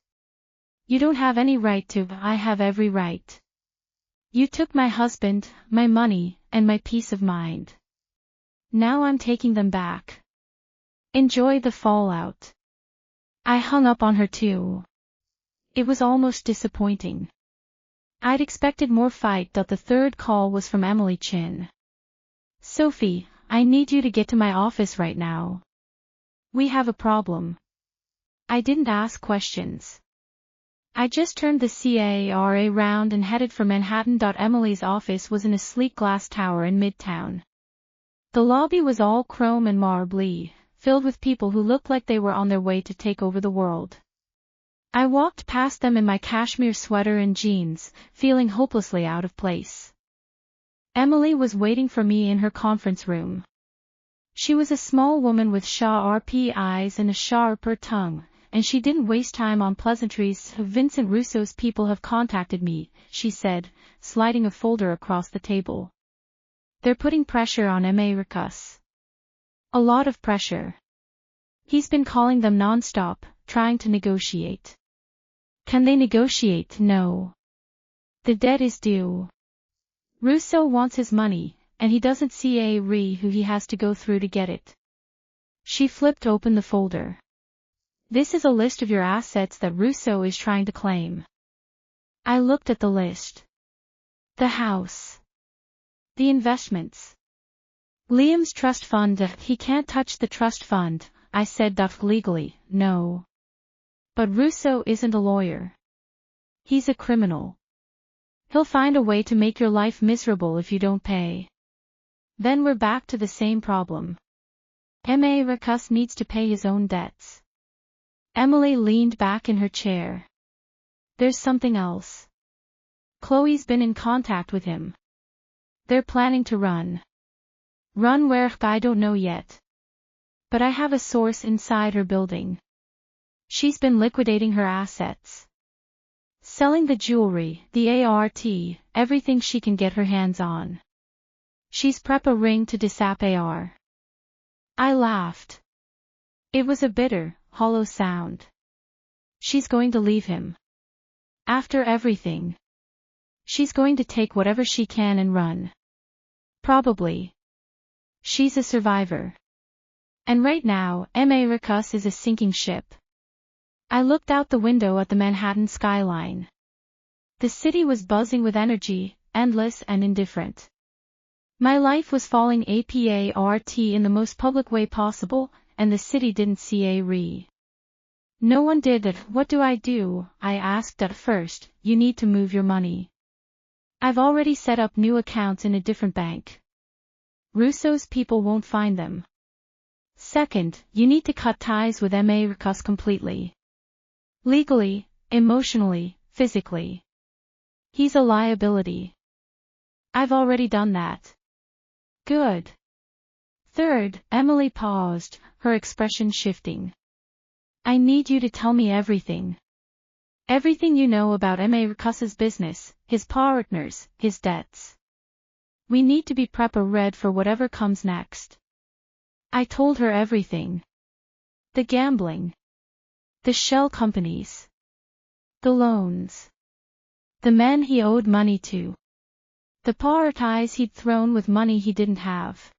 You don't have any right to. I have every right. You took my husband, my money, and my peace of mind. Now I'm taking them back. Enjoy the fallout. I hung up on her too. It was almost disappointing. I'd expected more fight. The third call was from Emily Chin. Sophie, I need you to get to my office right now. We have a problem. I didn't ask questions. I just turned the car round and headed for Manhattan. Emily's office was in a sleek glass tower in Midtown. The lobby was all chrome and marble, filled with people who looked like they were on their way to take over the world. I walked past them in my cashmere sweater and jeans, feeling hopelessly out of place. Emily was waiting for me in her conference room. She was a small woman with sharp eyes and a sharper tongue, and she didn't waste time on pleasantries. Vincent Russo's people have contacted me, she said, sliding a folder across the table. They're putting pressure on Americus. A lot of pressure. He's been calling them non-stop, trying to negotiate. Can they negotiate? No. The debt is due. Russo wants his money, and he doesn't see who he has to go through to get it. She flipped open the folder. This is a list of your assets that Russo is trying to claim. I looked at the list. The house. The investments. Liam's trust fund. He can't touch the trust fund, I said legally, no. But Russo isn't a lawyer. He's a criminal. He'll find a way to make your life miserable if you don't pay. Then we're back to the same problem. Marcus needs to pay his own debts. Emily leaned back in her chair. There's something else. Chloe's been in contact with him. They're planning to run. Run where I don't know yet. But I have a source inside her building. She's been liquidating her assets. Selling the jewelry, the ART, everything she can get her hands on. She's prep a ring to disap AR. I laughed. It was a bitter, hollow sound. She's going to leave him. After everything. She's going to take whatever she can and run. Probably. She's a survivor. And right now, Marcus is a sinking ship. I looked out the window at the Manhattan skyline. The city was buzzing with energy, endless and indifferent. My life was falling apart in the most public way possible, and the city didn't see a re. No one did it. What do? I asked at first. You need to move your money. I've already set up new accounts in a different bank. Russo's people won't find them. Second, you need to cut ties with Marcus completely. Legally, emotionally, physically. He's a liability. I've already done that. Good. Third, Emily paused, her expression shifting. I need you to tell me everything. Everything you know about Marcus's business, his partners, his debts. We need to be prepared for whatever comes next. I told her everything. The gambling. The shell companies. The loans. The men he owed money to. The parties he'd thrown with money he didn't have.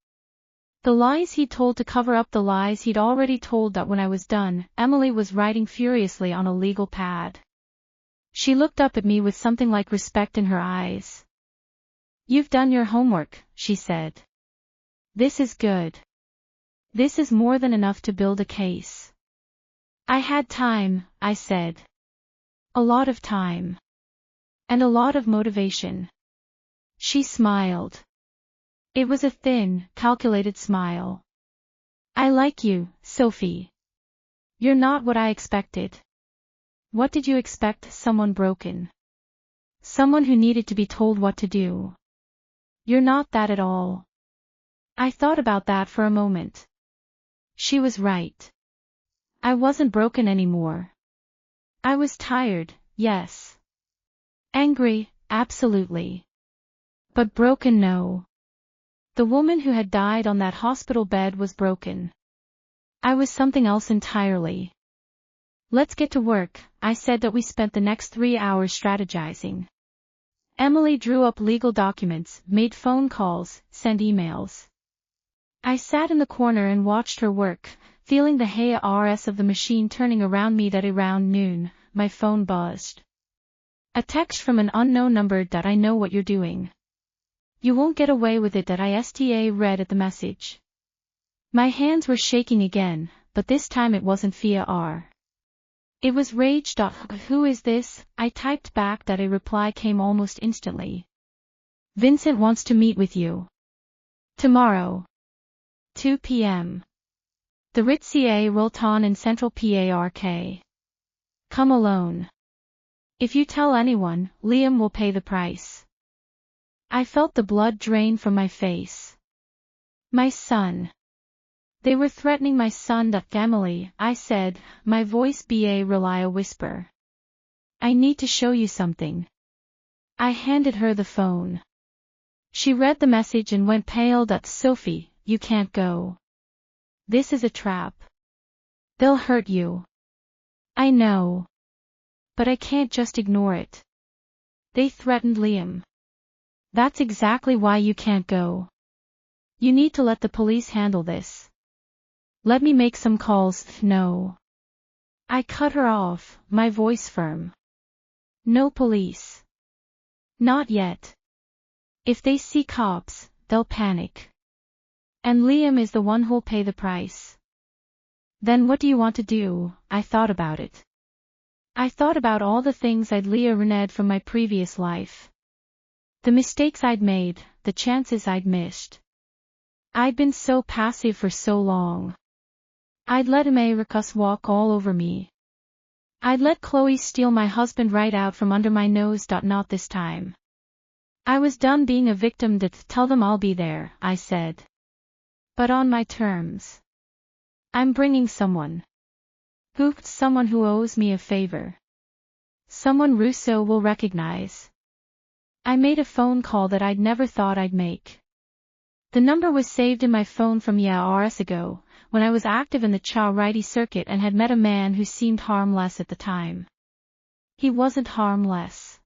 The lies he'd told to cover up the lies he'd already told. That when I was done, Emily was writing furiously on a legal pad. She looked up at me with something like respect in her eyes. You've done your homework, she said. This is good. This is more than enough to build a case. I had time, I said. A lot of time. And a lot of motivation. She smiled. It was a thin, calculated smile. I like you, Sophie. You're not what I expected. What did you expect? Someone broken. Someone who needed to be told what to do. You're not that at all. I thought about that for a moment. She was right. I wasn't broken anymore. I was tired, yes. Angry, absolutely. But broken, no. The woman who had died on that hospital bed was broken. I was something else entirely. Let's get to work, I said. That we spent the next 3 hours strategizing. Emily drew up legal documents, made phone calls, sent emails. I sat in the corner and watched her work, feeling the chaos of the machine turning around me. That around noon, my phone buzzed. A text from an unknown number. That I know what you're doing. You won't get away with it. That I read at the message. My hands were shaking again, but this time it wasn't via R. It was rage. Who is this? I typed back. That a reply came almost instantly. Vincent wants to meet with you. Tomorrow. 2 p.m. The Ritz-A Wilton in Central Park. Come alone. If you tell anyone, Liam will pay the price. I felt the blood drain from my face. My son. They were threatening my son. Emily, I said, my voice really a whisper. I need to show you something. I handed her the phone. She read the message and went pale. Sophie, you can't go. This is a trap. They'll hurt you. I know. But I can't just ignore it. They threatened Liam. That's exactly why you can't go. You need to let the police handle this. Let me make some calls. No. I cut her off, my voice firm. No police. Not yet. If they see cops, they'll panic. And Liam is the one who'll pay the price. Then what do you want to do? I thought about it. I thought about all the things I'd learned from my previous life. The mistakes I'd made, the chances I'd missed. I'd been so passive for so long. I'd let Americus walk all over me. I'd let Chloe steal my husband right out from under my nose. Not this time. I was done being a victim. Tell them I'll be there, I said. But on my terms. I'm bringing someone. Someone who owes me a favor. Someone Russo will recognize. I made a phone call that I'd never thought I'd make. The number was saved in my phone from years ago, when I was active in the charity circuit and had met a man who seemed harmless at the time. He wasn't harmless.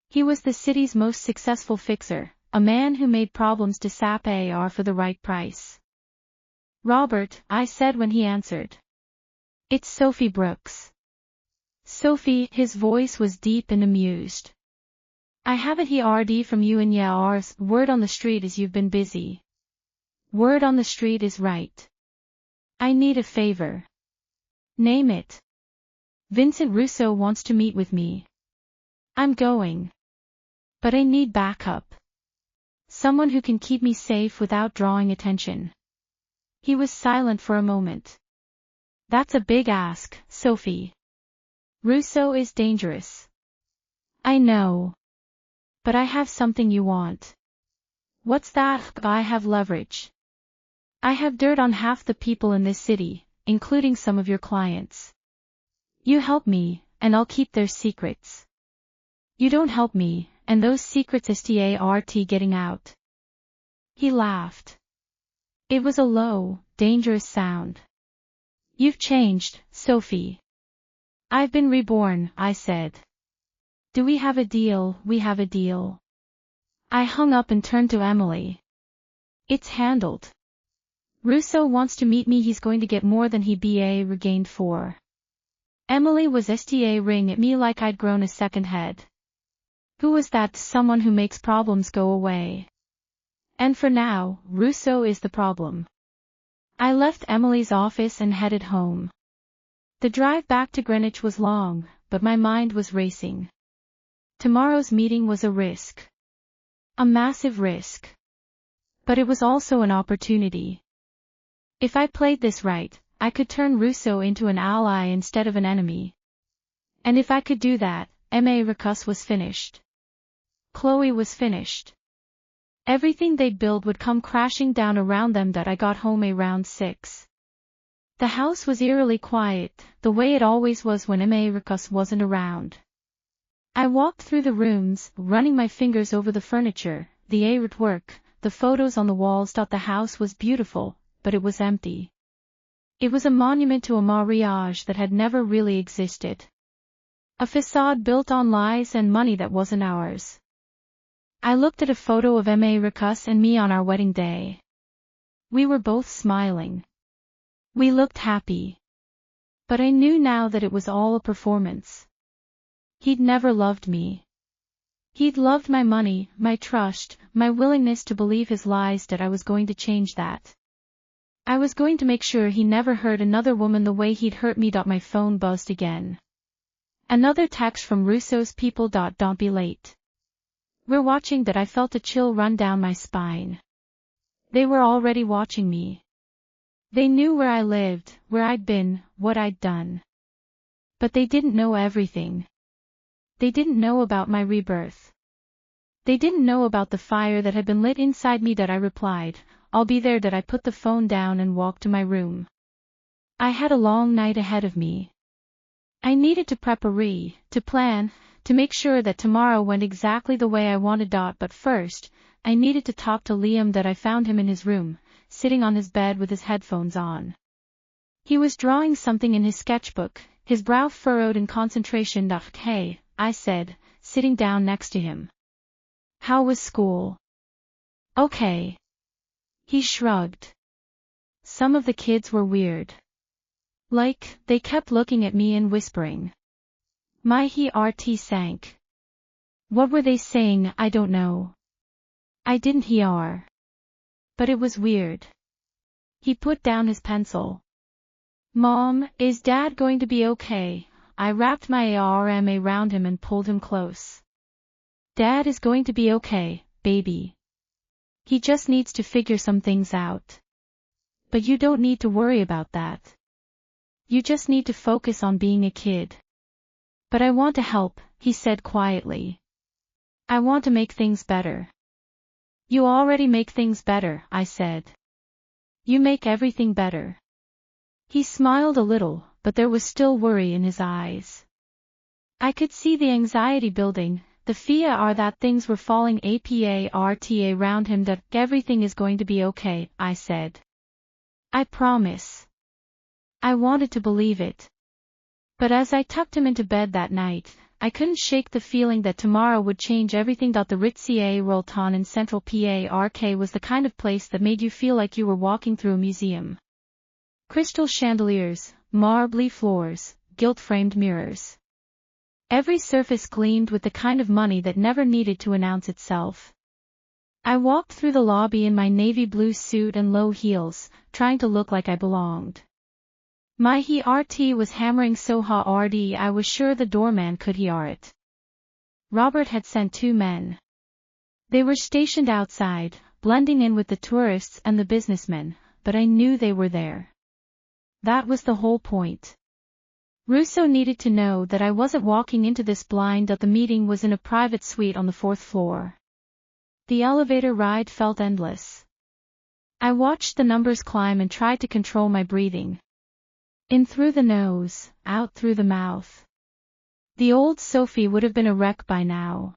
He was the city's most successful fixer, a man who made problems disappear for the right price. Robert, I said when he answered. It's Sophie Brooks. Sophie, his voice was deep and amused. I haven't heard from you in years. Word on the street is you've been busy. Word on the street is right. I need a favor. Name it. Vincent Russo wants to meet with me. I'm going. But I need backup. Someone who can keep me safe without drawing attention. He was silent for a moment. That's a big ask, Sophie. Russo is dangerous. I know. But I have something you want. What's that? I have leverage. I have dirt on half the people in this city, including some of your clients. You help me, and I'll keep their secrets. You don't help me, and those secrets start getting out. He laughed. It was a low, dangerous sound. You've changed, Sophie. I've been reborn, I said. Do we have a deal? We have a deal. I hung up and turned to Emily. It's handled. Russo wants to meet me. He's going to get more than he regained for. Emily was ring at me like I'd grown a second head. Who was that someone who makes problems go away? And for now, Russo is the problem. I left Emily's office and headed home. The drive back to Greenwich was long, but my mind was racing. Tomorrow's meeting was a risk. A massive risk. But it was also an opportunity. If I played this right, I could turn Russo into an ally instead of an enemy. And if I could do that, Americus was finished. Chloe was finished. Everything they'd build would come crashing down around them. I got home around 6. The house was eerily quiet, the way it always was when Americus wasn't around. I walked through the rooms, running my fingers over the furniture, the artwork, the photos on the walls. The house was beautiful, but it was empty. It was a monument to a marriage that had never really existed. A facade built on lies and money that wasn't ours. I looked at a photo of Americus and me on our wedding day. We were both smiling. We looked happy. But I knew now that it was all a performance. He'd never loved me. He'd loved my money, my trust, my willingness to believe his lies. I was going to change that. I was going to make sure he never hurt another woman the way he'd hurt me. My phone buzzed again. Another text from Russo's people. Don't be late. We're watching. I felt a chill run down my spine. They were already watching me. They knew where I lived, where I'd been, what I'd done. But they didn't know everything. They didn't know about my rebirth. They didn't know about the fire that had been lit inside me. I replied, I'll be there. I put the phone down and walked to my room. I had a long night ahead of me. I needed to prepare, to plan, to make sure that tomorrow went exactly the way I wanted. But first, I needed to talk to Liam. I found him in his room, sitting on his bed with his headphones on. He was drawing something in his sketchbook, his brow furrowed in concentration. Hey, I said, sitting down next to him. How was school? Okay. He shrugged. Some of the kids were weird. Like, they kept looking at me and whispering. My heart sank. What were they saying? I don't know. I didn't hear. But it was weird. He put down his pencil. Mom, is Dad going to be okay? I wrapped my arm around him and pulled him close. Dad is going to be okay, baby. He just needs to figure some things out. But you don't need to worry about that. You just need to focus on being a kid. But I want to help, he said quietly. I want to make things better. You already make things better, I said. You make everything better. He smiled a little, but there was still worry in his eyes. I could see the anxiety building, the fear that things were falling apart around him, that everything is going to be okay, I said. I promise. I wanted to believe it. But as I tucked him into bed that night, I couldn't shake the feeling that tomorrow would change everything. The Ritz-Ca Rolton in Central Park was the kind of place that made you feel like you were walking through a museum. Crystal chandeliers, marbly floors, gilt-framed mirrors. Every surface gleamed with the kind of money that never needed to announce itself. I walked through the lobby in my navy blue suit and low heels, trying to look like I belonged. My heart was hammering so hard I was sure the doorman could hear it. Robert had sent 2 men. They were stationed outside, blending in with the tourists and the businessmen, but I knew they were there. That was the whole point. Russo needed to know that I wasn't walking into this blind. The meeting was in a private suite on the 4th floor. The elevator ride felt endless. I watched the numbers climb and tried to control my breathing. In through the nose, out through the mouth. The old Sophie would have been a wreck by now.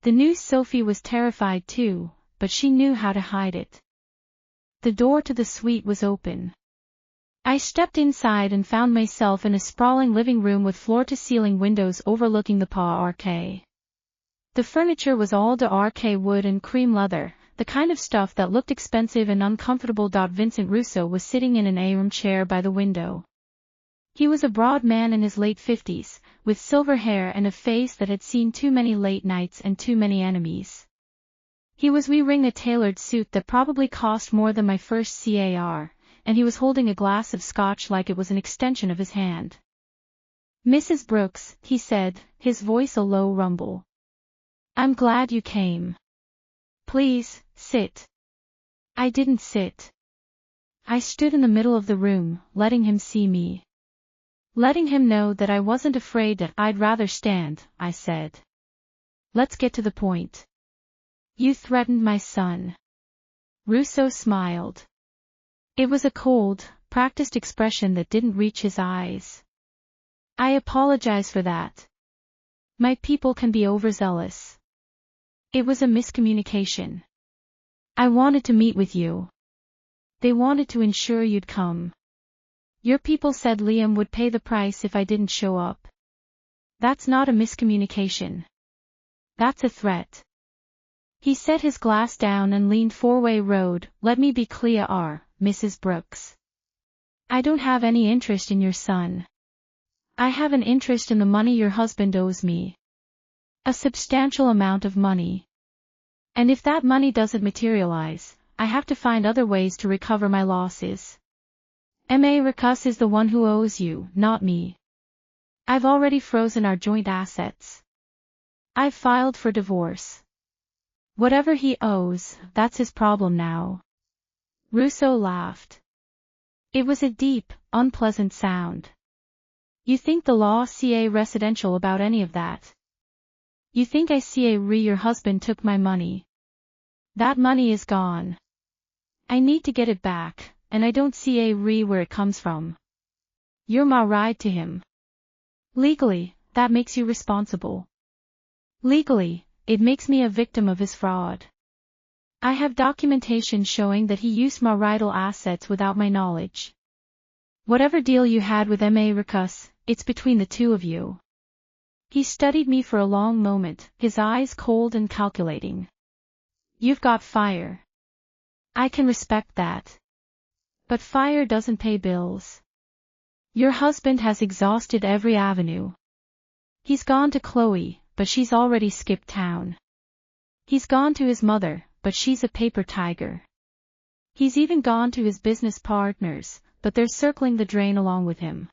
The new Sophie was terrified too, but she knew how to hide it. The door to the suite was open. I stepped inside and found myself in a sprawling living room with floor-to-ceiling windows overlooking the park. The furniture was all dark wood and cream leather, the kind of stuff that looked expensive and uncomfortable. Vincent Russo was sitting in an armchair by the window. He was a broad man in his late 50s, with silver hair and a face that had seen too many late nights and too many enemies. He was wearing a tailored suit that probably cost more than my first car, and he was holding a glass of scotch like it was an extension of his hand. Mrs. Brooks, he said, his voice a low rumble. I'm glad you came. Please, sit. I didn't sit. I stood in the middle of the room, letting him see me. Letting him know that I wasn't afraid. That I'd rather stand, I said. Let's get to the point. You threatened my son. Russo smiled. It was a cold, practiced expression that didn't reach his eyes. I apologize for that. My people can be overzealous. It was a miscommunication. I wanted to meet with you. They wanted to ensure you'd come. Your people said Liam would pay the price if I didn't show up. That's not a miscommunication. That's a threat. He set his glass down and leaned forward. Let me be clear, Mrs. Brooks. I don't have any interest in your son. I have an interest in the money your husband owes me. A substantial amount of money. And if that money doesn't materialize, I have to find other ways to recover my losses. Mistress is the one who owes you, not me. I've already frozen our joint assets. I've filed for divorce. Whatever he owes, that's his problem now. Russo laughed. It was a deep, unpleasant sound. You think the law ca residential about any of that? You think I ca your husband took my money? That money is gone. I need to get it back, and I don't ca where it comes from. You're married to him. Legally, that makes you responsible. Legally, it makes me a victim of his fraud. I have documentation showing that he used marital assets without my knowledge. Whatever deal you had with Mistress, it's between the two of you. He studied me for a long moment, his eyes cold and calculating. You've got fire. I can respect that. But fire doesn't pay bills. Your husband has exhausted every avenue. He's gone to Chloe, but she's already skipped town. He's gone to his mother, but she's a paper tiger. He's even gone to his business partners, but they're circling the drain along with him.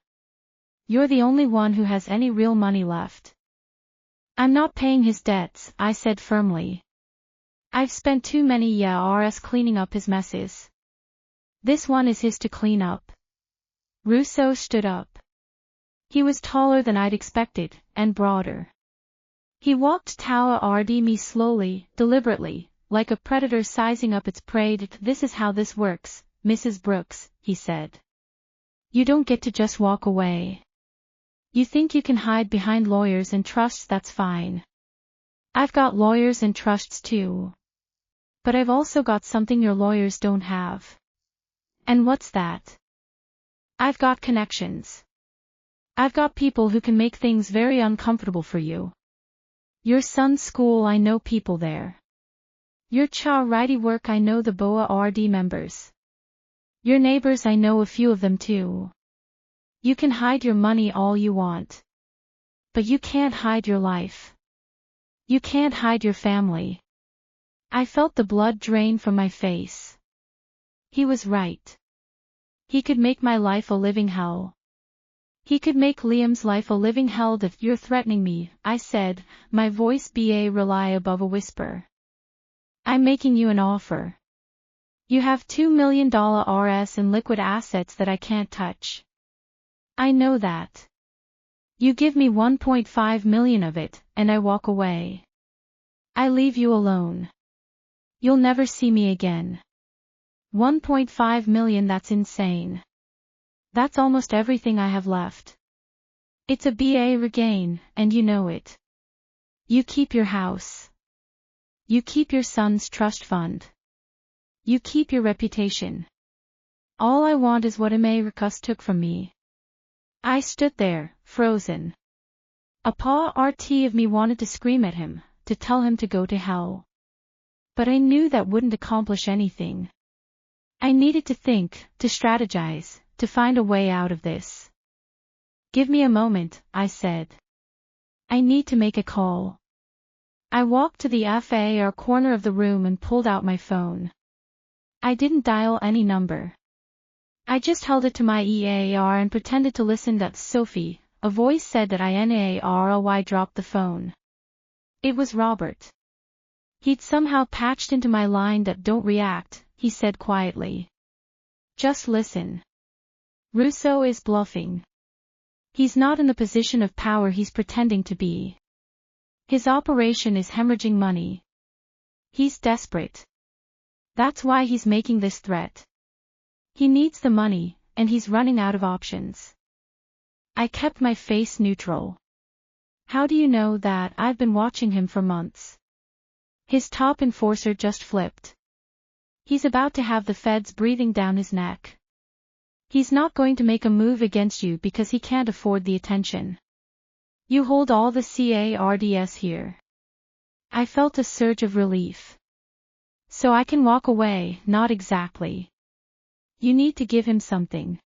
You're the only one who has any real money left. I'm not paying his debts, I said firmly. I've spent too many years cleaning up his messes. This one is his to clean up. Russo stood up. He was taller than I'd expected, and broader. He walked toward me slowly, deliberately, like a predator sizing up its prey. This is how this works, Mrs. Brooks, he said. You don't get to just walk away. You think you can hide behind lawyers and trusts, that's fine. I've got lawyers and trusts too. But I've also got something your lawyers don't have. And what's that? I've got connections. I've got people who can make things very uncomfortable for you. Your son's school, I know people there. Your charity work, I know the board members. Your neighbors, I know a few of them too. You can hide your money all you want. But you can't hide your life. You can't hide your family. I felt the blood drain from my face. He was right. He could make my life a living hell. He could make Liam's life a living hell. If you're threatening me, I said, my voice rely above a whisper. I'm making you an offer. You have $2 million in liquid assets that I can't touch. I know that. You give me 1.5 million of it, and I walk away. I leave you alone. You'll never see me again. 1.5 million, that's insane. That's almost everything I have left. It's a regain, and you know it. You keep your house. You keep your son's trust fund. You keep your reputation. All I want is what Americus took from me. I stood there, frozen. A part of me wanted to scream at him, to tell him to go to hell. But I knew that wouldn't accomplish anything. I needed to think, to strategize, to find a way out of this. Give me a moment, I said. I need to make a call. I walked to the far corner of the room and pulled out my phone. I didn't dial any number. I just held it to my ear and pretended to listen. That's Sophie, a voice said that I dropped the phone. It was Robert. He'd somehow patched into my line. That don't react, he said quietly. Just listen. Russo is bluffing. He's not in the position of power he's pretending to be. His operation is hemorrhaging money. He's desperate. That's why he's making this threat. He needs the money, and he's running out of options. I kept my face neutral. How do you know that? I've been watching him for months. His top enforcer just flipped. He's about to have the feds breathing down his neck. He's not going to make a move against you because he can't afford the attention. You hold all the cards here. I felt a surge of relief. So I can walk away? Not exactly. You need to give him something.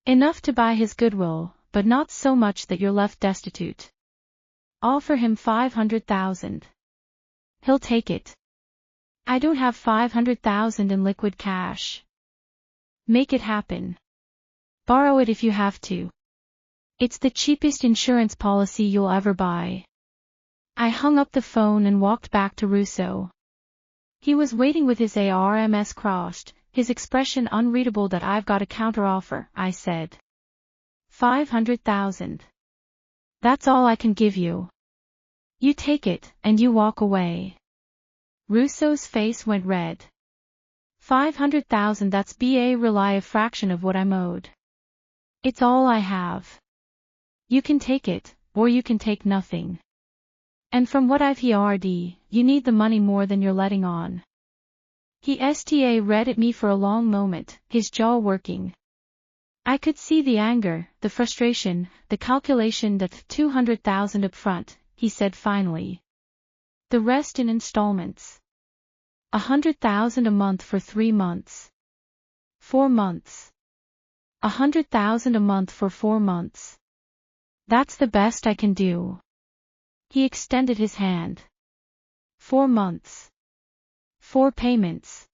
Enough to buy his goodwill, but not so much that you're left destitute. Offer him 500,000. He'll take it. I don't have 500,000 in liquid cash. Make it happen. Borrow it if you have to. It's the cheapest insurance policy you'll ever buy. I hung up the phone and walked back to Russo. He was waiting with his arms crossed, his expression unreadable. That I've got a counteroffer, I said. 500,000. That's all I can give you. You take it, and you walk away. Russo's face went red. 500,000, that's a fraction of what I'm owed. It's all I have. You can take it, or you can take nothing. And from what I've heard, you need the money more than you're letting on. He read at me for a long moment, his jaw working. I could see the anger, the frustration, the calculation. That 200,000 up front, he said finally. The rest in installments. 100,000 a month for 3 months. 4 months. 100,000 a month for 4 months. That's the best I can do. He extended his hand. 4 months. 4 payments.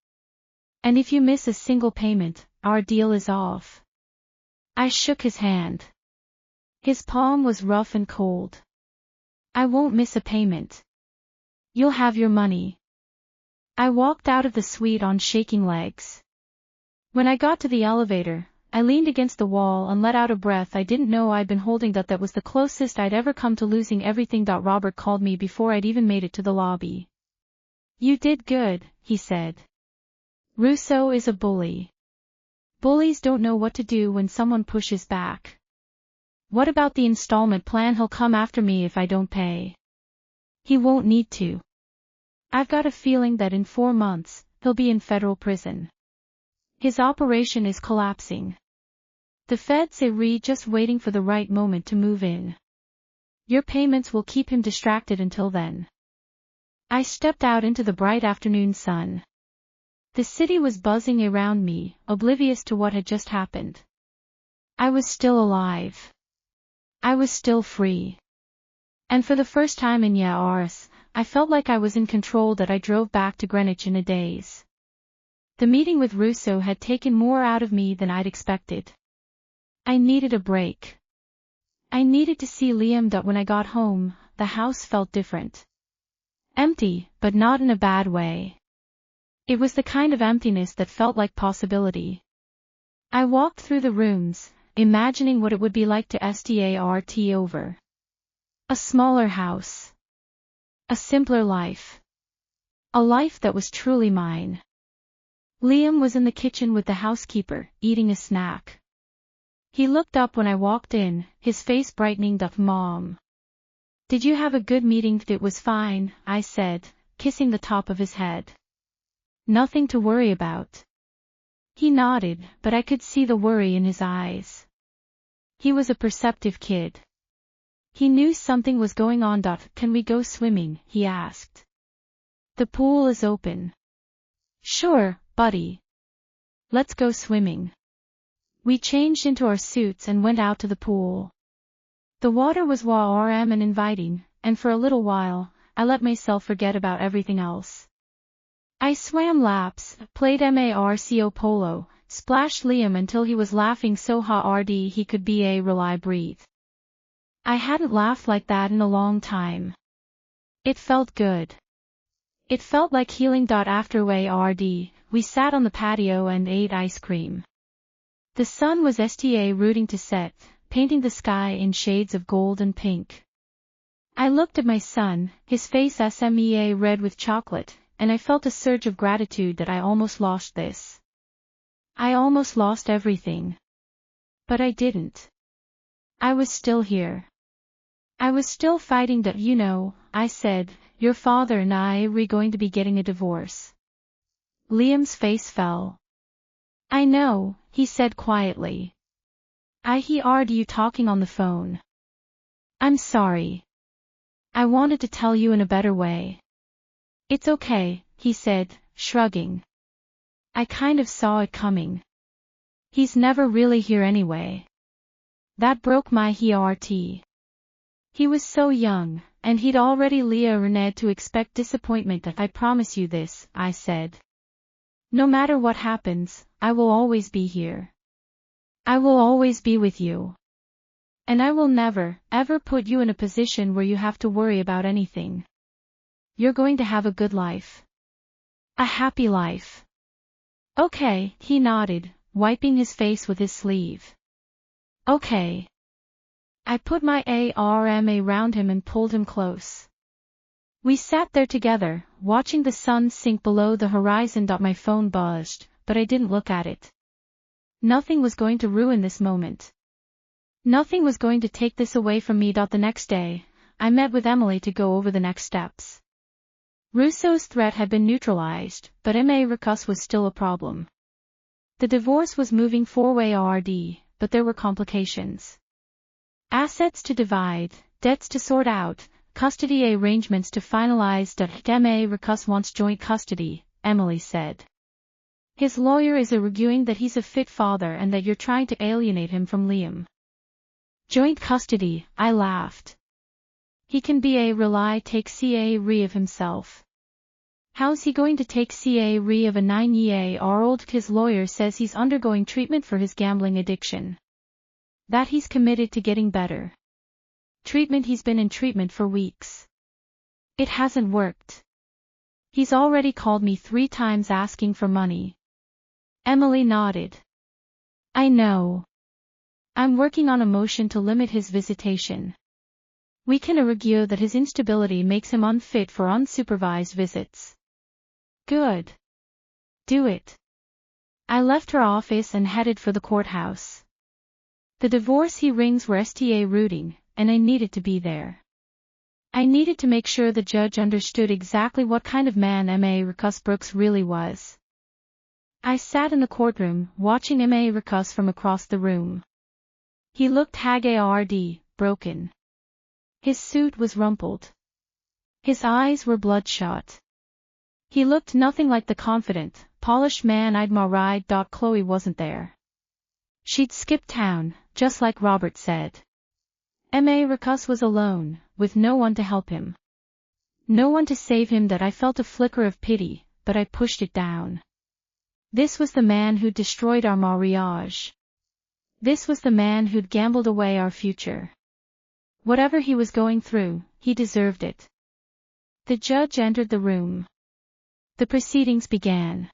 And if you miss a single payment, our deal is off. I shook his hand. His palm was rough and cold. I won't miss a payment. You'll have your money. I walked out of the suite on shaking legs. When I got to the elevator, I leaned against the wall and let out a breath I didn't know I'd been holding. That was the closest I'd ever come to losing everything. Robert called me before I'd even made it to the lobby. You did good, he said. Russo is a bully. Bullies don't know what to do when someone pushes back. What about the installment plan? He'll come after me if I don't pay. He won't need to. I've got a feeling that in 4 months, he'll be in federal prison. His operation is collapsing. The feds are just waiting for the right moment to move in. Your payments will keep him distracted until then. I stepped out into the bright afternoon sun. The city was buzzing around me, oblivious to what had just happened. I was still alive. I was still free. And for the first time in years, I felt like I was in control. That I drove back to Greenwich in a daze. The meeting with Russo had taken more out of me than I'd expected. I needed a break. I needed to see Liam. When I got home, the house felt different. Empty, but not in a bad way. It was the kind of emptiness that felt like possibility. I walked through the rooms, imagining what it would be like to start over. A smaller house. A simpler life. A life that was truly mine. Liam was in the kitchen with the housekeeper, eating a snack. He looked up when I walked in, his face brightening up. Mom. Did you have a good meeting? It was fine, I said, kissing the top of his head. Nothing to worry about. He nodded, but I could see the worry in his eyes. He was a perceptive kid. He knew something was going on. Can we go swimming? He asked. The pool is open. Sure, buddy. Let's go swimming. We changed into our suits and went out to the pool. The water was warm and inviting, and for a little while, I let myself forget about everything else. I swam laps, played Marco Polo, splashed Liam until he was laughing so hard he could barely breathe. I hadn't laughed like that in a long time. It felt good. It felt like healing. After we sat on the patio and ate ice cream. The sun was rooting to set, painting the sky in shades of gold and pink. I looked at my son, his face red with chocolate, and I felt a surge of gratitude that I almost lost this. I almost lost everything. But I didn't. I was still here. I was still fighting. I said, your father and I are going to be getting a divorce. Liam's face fell. I know, he said quietly. I heard you talking on the phone. I'm sorry. I wanted to tell you in a better way. It's okay, he said, shrugging. I kind of saw it coming. He's never really here anyway. That broke my heart. He was so young, and he'd already learned to expect disappointment. I promise you this, I said. No matter what happens, I will always be here. I will always be with you. And I will never, ever put you in a position where you have to worry about anything. You're going to have a good life. A happy life. Okay, he nodded, wiping his face with his sleeve. Okay. I put my arm around him and pulled him close. We sat there together, watching the sun sink below the horizon. My phone buzzed, but I didn't look at it. Nothing was going to ruin this moment. Nothing was going to take this away from me. The next day, I met with Emily to go over the next steps. Russo's threat had been neutralized, but Marcus was still a problem. The divorce was moving forward, but there were complications. Assets to divide, debts to sort out, custody arrangements to finalize. Marcus wants joint custody, Emily said. His lawyer is arguing that he's a fit father and that you're trying to alienate him from Liam. Joint custody, I laughed. He can take care of himself. How's he going to take care of a 9-year-old? His lawyer says he's undergoing treatment for his gambling addiction. That he's committed to getting better. Treatment. He's been in treatment for weeks. It hasn't worked. He's already called me 3 times asking for money. Emily nodded. I know. I'm working on a motion to limit his visitation. We can argue that his instability makes him unfit for unsupervised visits. Good. Do it. I left her office and headed for the courthouse. The divorce hearings were sta rooting, and I needed to be there. I needed to make sure the judge understood exactly what kind of man Marcus Brooks really was. I sat in the courtroom, watching Marcus from across the room. He looked haggard, broken. His suit was rumpled. His eyes were bloodshot. He looked nothing like the confident, polished man I'd married. Chloe wasn't there. She'd skipped town, just like Robert said. Marcus was alone, with no one to help him. No one to save him. That I felt a flicker of pity, but I pushed it down. This was the man who'd destroyed our marriage. This was the man who'd gambled away our future. Whatever he was going through, he deserved it. The judge entered the room. The proceedings began.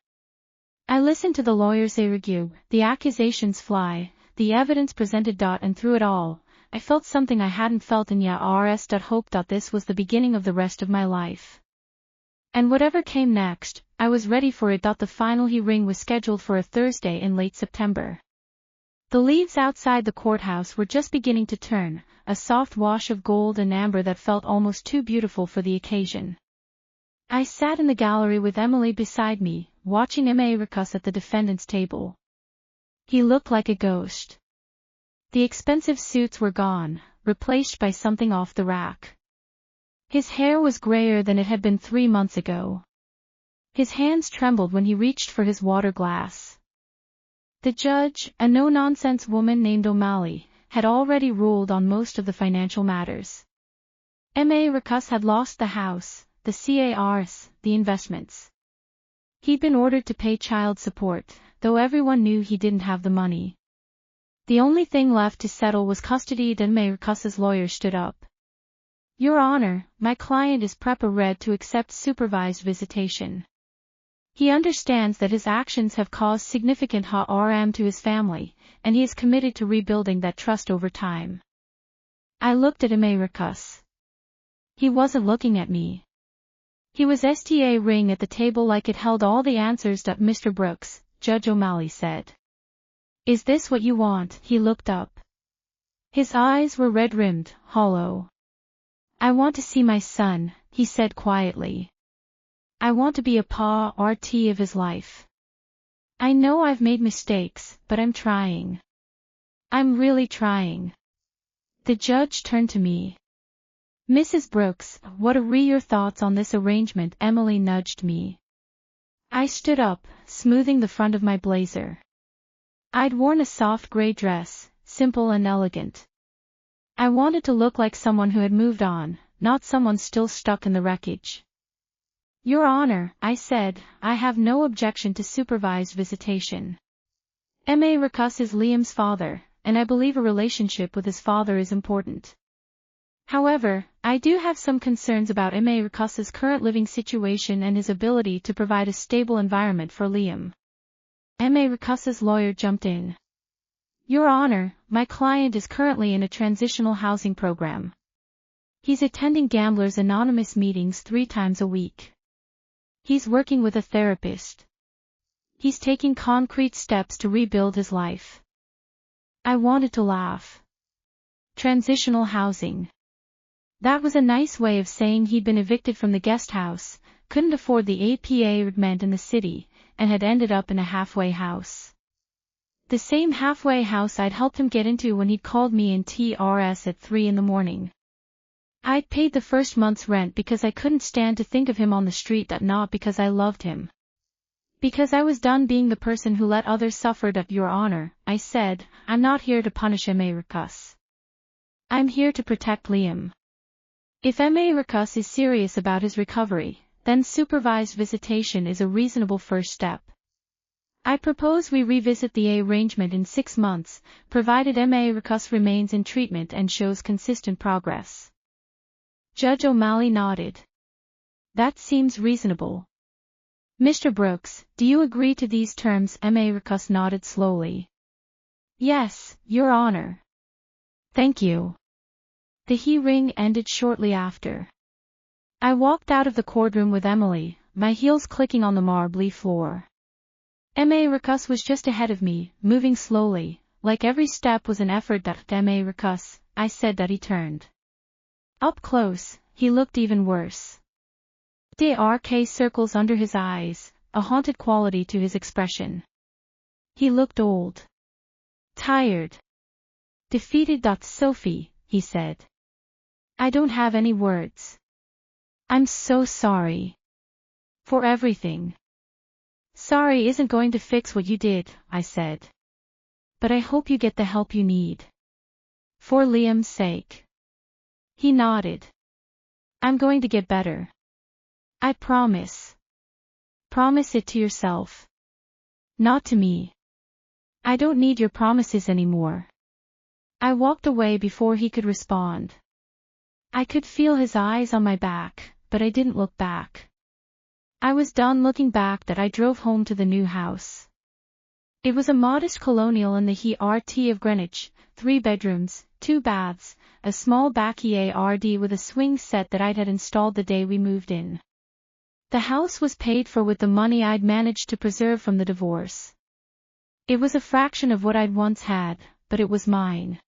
I listened to the lawyers argue, the accusations fly, the evidence presented. And through it all, I felt something I hadn't felt in years. Hope. This was the beginning of the rest of my life. And whatever came next, I was ready for it. The final hearing was scheduled for a Thursday in late September. The leaves outside the courthouse were just beginning to turn, a soft wash of gold and amber that felt almost too beautiful for the occasion. I sat in the gallery with Emily beside me, watching Marcus at the defendant's table. He looked like a ghost. The expensive suits were gone, replaced by something off the rack. His hair was grayer than it had been 3 months ago. His hands trembled when he reached for his water glass. The judge, a no-nonsense woman named O'Malley, had already ruled on most of the financial matters. Marcus had lost the house, the cars, the investments. He'd been ordered to pay child support, though everyone knew he didn't have the money. The only thing left to settle was custody. Marcus's lawyer stood up. Your Honor, my client is prepared to accept supervised visitation. He understands that his actions have caused significant harm to his family, and he is committed to rebuilding that trust over time. I looked at Marcus. He wasn't looking at me. He was staring at the table like it held all the answers. Mr. Brooks, Judge O'Malley said. Is this what you want? He looked up. His eyes were red-rimmed, hollow. I want to see my son, he said quietly. I want to be a part of his life. I know I've made mistakes, but I'm trying. I'm really trying. The judge turned to me. Mrs. Brooks, what are your thoughts on this arrangement? Emily nudged me. I stood up, smoothing the front of my blazer. I'd worn a soft gray dress, simple and elegant. I wanted to look like someone who had moved on, not someone still stuck in the wreckage. Your Honor, I said, I have no objection to supervised visitation. Marcus is Liam's father, and I believe a relationship with his father is important. However, I do have some concerns about Marcus's current living situation and his ability to provide a stable environment for Liam. Marcus's lawyer jumped in. Your Honor, my client is currently in a transitional housing program. He's attending Gamblers Anonymous meetings 3 times a week. He's working with a therapist. He's taking concrete steps to rebuild his life. I wanted to laugh. Transitional housing. That was a nice way of saying he'd been evicted from the guest house, couldn't afford the apartment in the city, and had ended up in a halfway house. The same halfway house I'd helped him get into when he'd called me in TRS at 3 in the morning. I'd paid the first month's rent because I couldn't stand to think of him on the street, not because I loved him. Because I was done being the person who let others suffer. Your Honor, I said, I'm not here to punish Marcus. I'm here to protect Liam. If Marcus is serious about his recovery, then supervised visitation is a reasonable first step. I propose we revisit the arrangement in 6 months, provided Marcus remains in treatment and shows consistent progress. Judge O'Malley nodded. That seems reasonable. Mr. Brooks, do you agree to these terms? Marcus nodded slowly. Yes, Your Honor. Thank you. The hearing ended shortly after. I walked out of the courtroom with Emily, my heels clicking on the marbly floor. Marcus was just ahead of me, moving slowly, like every step was an effort. That Marcus, I said. That he turned. Up close, he looked even worse. Dark circles under his eyes, a haunted quality to his expression. He looked old. Tired. Defeated. Sophie, he said. I don't have any words. I'm so sorry. For everything. Sorry isn't going to fix what you did, I said. But I hope you get the help you need. For Liam's sake. He nodded. I'm going to get better. I promise. Promise it to yourself. Not to me. I don't need your promises anymore. I walked away before he could respond. I could feel his eyes on my back, but I didn't look back. I was done looking back. That I drove home to the new house. It was a modest colonial in the heart of Greenwich, 3 bedrooms, 2 baths, a small backyard with a swing set that I'd had installed the day we moved in. The house was paid for with the money I'd managed to preserve from the divorce. It was a fraction of what I'd once had, but it was mine.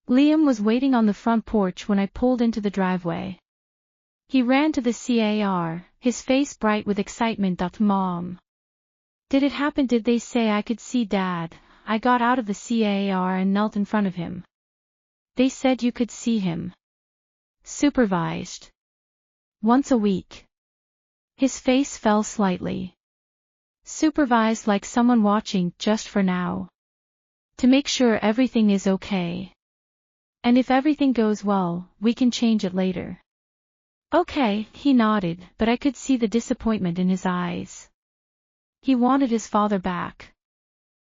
Liam was waiting on the front porch when I pulled into the driveway. He ran to the car, his face bright with excitement. Mom. Did it happen? Did they say I could see Dad? I got out of the car and knelt in front of him. They said you could see him. Supervised. Once a week. His face fell slightly. Supervised, like someone watching, just for now. To make sure everything is okay. And if everything goes well, we can change it later. Okay, he nodded, but I could see the disappointment in his eyes. He wanted his father back.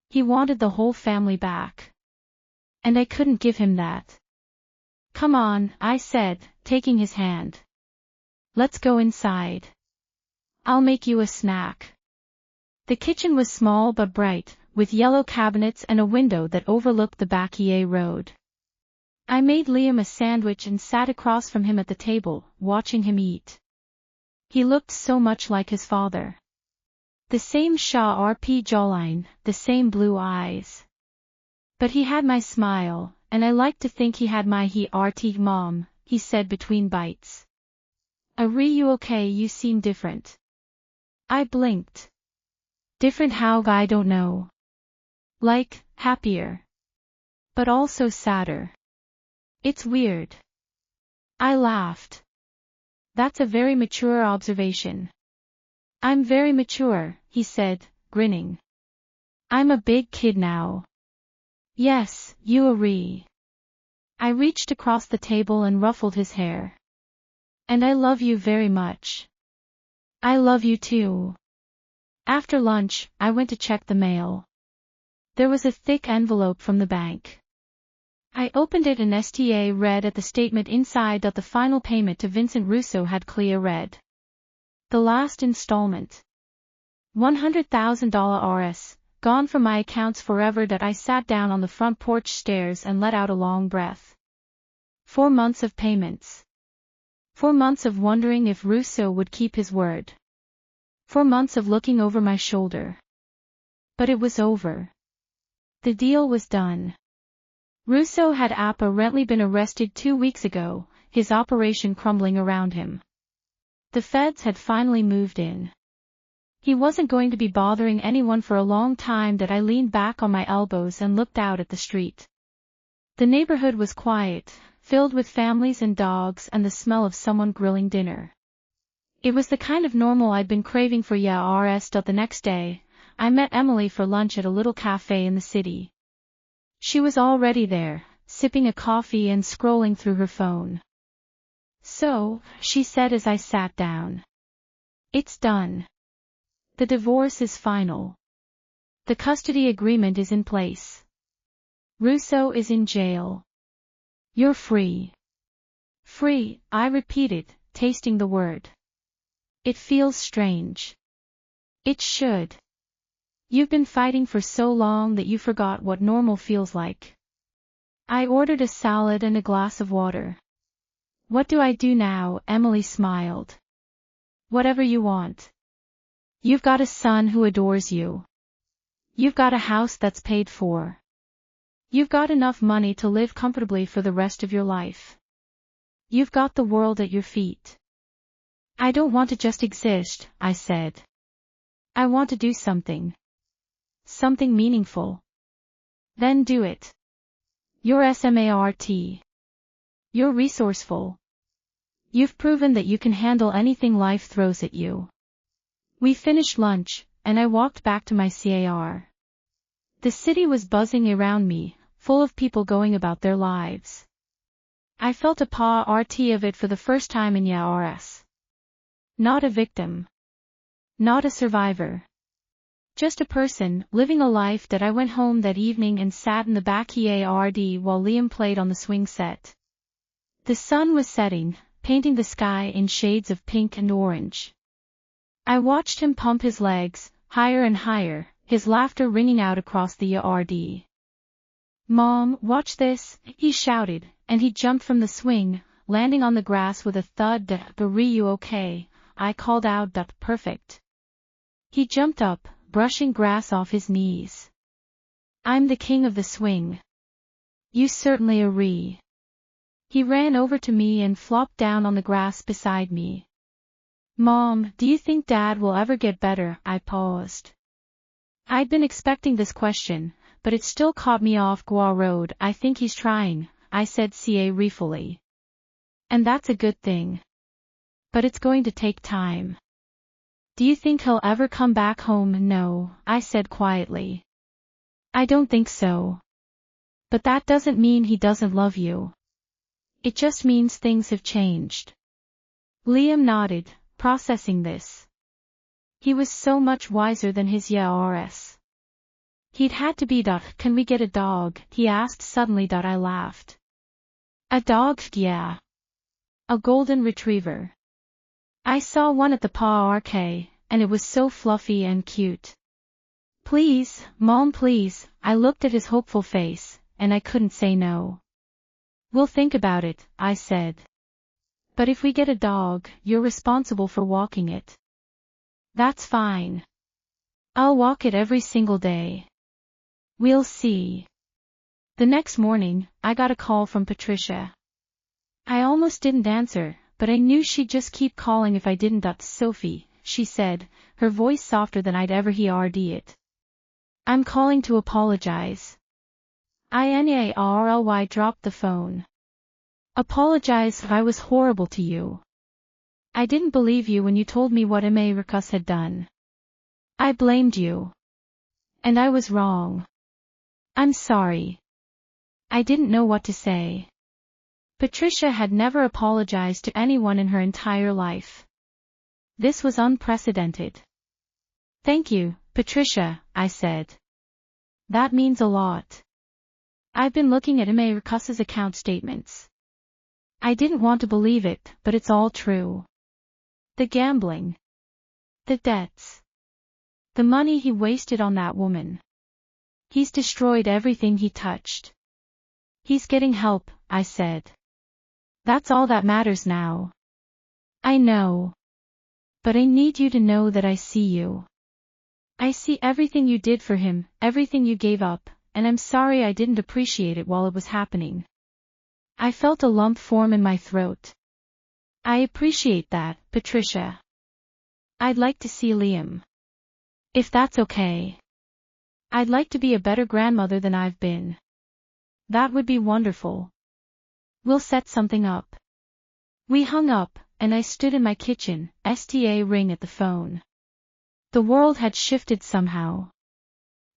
He wanted the whole family back. And I couldn't give him that. Come on, I said, taking his hand. Let's go inside. I'll make you a snack. The kitchen was small but bright, with yellow cabinets and a window that overlooked the backyard road. I made Liam a sandwich and sat across from him at the table, watching him eat. He looked so much like his father. The same sharp jawline, the same blue eyes. But he had my smile, and I liked to think he had my heart. Mom, he said between bites. Are you okay? You seem different. I blinked. Different how? I don't know. Like, happier. But also sadder. It's weird. I laughed. That's a very mature observation. I'm very mature, he said, grinning. I'm a big kid now. Yes, you agree. I reached across the table and ruffled his hair. And I love you very much. I love you too. After lunch, I went to check the mail. There was a thick envelope from the bank. I opened it and read at the statement inside that the final payment to Vincent Russo had clear read. The last installment. $100,000 Rs, gone from my accounts forever. That I sat down on the front porch stairs and let out a long breath. 4 months of payments. 4 months of wondering if Russo would keep his word. 4 months of looking over my shoulder. But it was over. The deal was done. Russo had apparently been arrested 2 weeks ago, his operation crumbling around him. The feds had finally moved in. He wasn't going to be bothering anyone for a long time. That I leaned back on my elbows and looked out at the street. The neighborhood was quiet, filled with families and dogs and the smell of someone grilling dinner. It was the kind of normal I'd been craving for years. The next day, I met Emily for lunch at a little cafe in the city. She was already there, sipping a coffee and scrolling through her phone. So, she said as I sat down. It's done. The divorce is final. The custody agreement is in place. Russo is in jail. You're free. Free, I repeated, tasting the word. It feels strange. It should. You've been fighting for so long that you forgot what normal feels like. I ordered a salad and a glass of water. What do I do now? Emily smiled. Whatever you want. You've got a son who adores you. You've got a house that's paid for. You've got enough money to live comfortably for the rest of your life. You've got the world at your feet. I don't want to just exist, I said. I want to do something. Something meaningful. Then do it. You're smart. You're resourceful. You've proven that you can handle anything life throws at you. We finished lunch, and I walked back to my car. The city was buzzing around me, full of people going about their lives. I felt a part of it for the first time in years. Not a victim. Not a survivor. Just a person, living a life that I went home that evening and sat in the backyard while Liam played on the swing set. The sun was setting, painting the sky in shades of pink and orange. I watched him pump his legs, higher and higher, his laughter ringing out across the yard. "Mom, watch this," he shouted, and he jumped from the swing, landing on the grass with a thud. "Are you okay?" I called out. "Perfect." He jumped up, brushing grass off his knees. "I'm the king of the swing." "You certainly are." He ran over to me and flopped down on the grass beside me. "Mom, do you think Dad will ever get better?" I paused. I'd been expecting this question, but it still caught me off guard. "I think he's trying," I said ruefully. "And that's a good thing. But it's going to take time." "Do you think he'll ever come back home?" "No," I said quietly. "I don't think so. But that doesn't mean he doesn't love you. It just means things have changed." Liam nodded, processing this. He was so much wiser than his years. He'd had to be. "Can we get a dog?" he asked suddenly. I laughed. "A dog? Yeah. A golden retriever. I saw one at the park, and it was so fluffy and cute." "Please, Mom, please." I looked at his hopeful face, and I couldn't say no. "We'll think about it," I said. "But if we get a dog, you're responsible for walking it." "That's fine. I'll walk it every single day." "We'll see." The next morning, I got a call from Patricia. I almost didn't answer, but I knew she'd just keep calling if I didn't. "Sophie," she said, her voice softer than I'd ever heard it. "I'm calling to apologize." I dropped the phone. "Apologize? I was horrible to you. I didn't believe you when you told me what Mistress had done. I blamed you. And I was wrong. I'm sorry. I didn't know what to say." Patricia had never apologized to anyone in her entire life. This was unprecedented. "Thank you, Patricia," I said. "That means a lot. I've been looking at Mistress's account statements. I didn't want to believe it, but it's all true. The gambling. The debts. The money he wasted on that woman. He's destroyed everything he touched." "He's getting help," I said. "That's all that matters now." "I know. But I need you to know that I see you. I see everything you did for him, everything you gave up, and I'm sorry I didn't appreciate it while it was happening." I felt a lump form in my throat. "I appreciate that, Patricia. I'd like to see Liam. If that's okay. I'd like to be a better grandmother than I've been. That would be wonderful. We'll set something up." We hung up, and I stood in my kitchen, ring at the phone. The world had shifted somehow.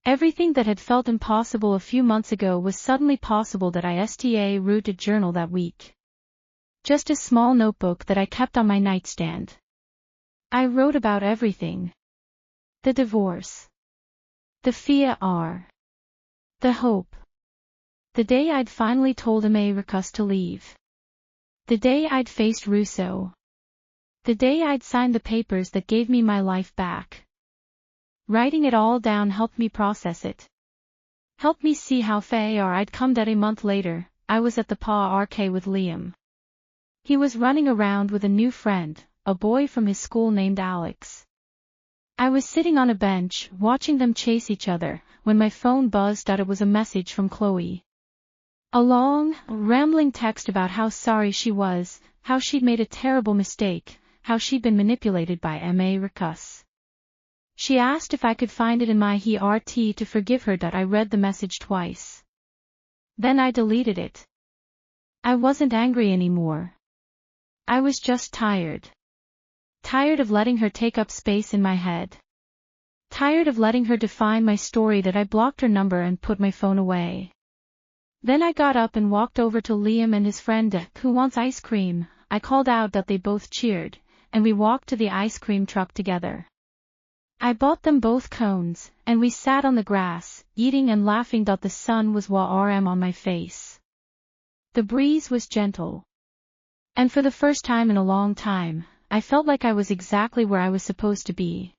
Everything that had felt impossible a few months ago was suddenly possible. That I wrote a journal that week. Just a small notebook that I kept on my nightstand. I wrote about everything. The divorce. The fear. The hope. The day I'd finally told Mistress to leave. The day I'd faced Russo. The day I'd signed the papers that gave me my life back. Writing it all down helped me process it. Helped me see how far I'd come. That a month later, I was at the park with Liam. He was running around with a new friend, a boy from his school named Alex. I was sitting on a bench, watching them chase each other, when my phone buzzed. It was a message from Chloe. A long, rambling text about how sorry she was, how she'd made a terrible mistake, how she'd been manipulated by Mistress. She asked if I could find it in my heart to forgive her. I read the message twice. Then I deleted it. I wasn't angry anymore. I was just tired. Tired of letting her take up space in my head. Tired of letting her define my story. That I blocked her number and put my phone away. Then I got up and walked over to Liam and his friend, who wants ice cream. I called out. They both cheered, and we walked to the ice cream truck together. I bought them both cones, and we sat on the grass, eating and laughing. The sun was warm on my face. The breeze was gentle. And for the first time in a long time, I felt like I was exactly where I was supposed to be.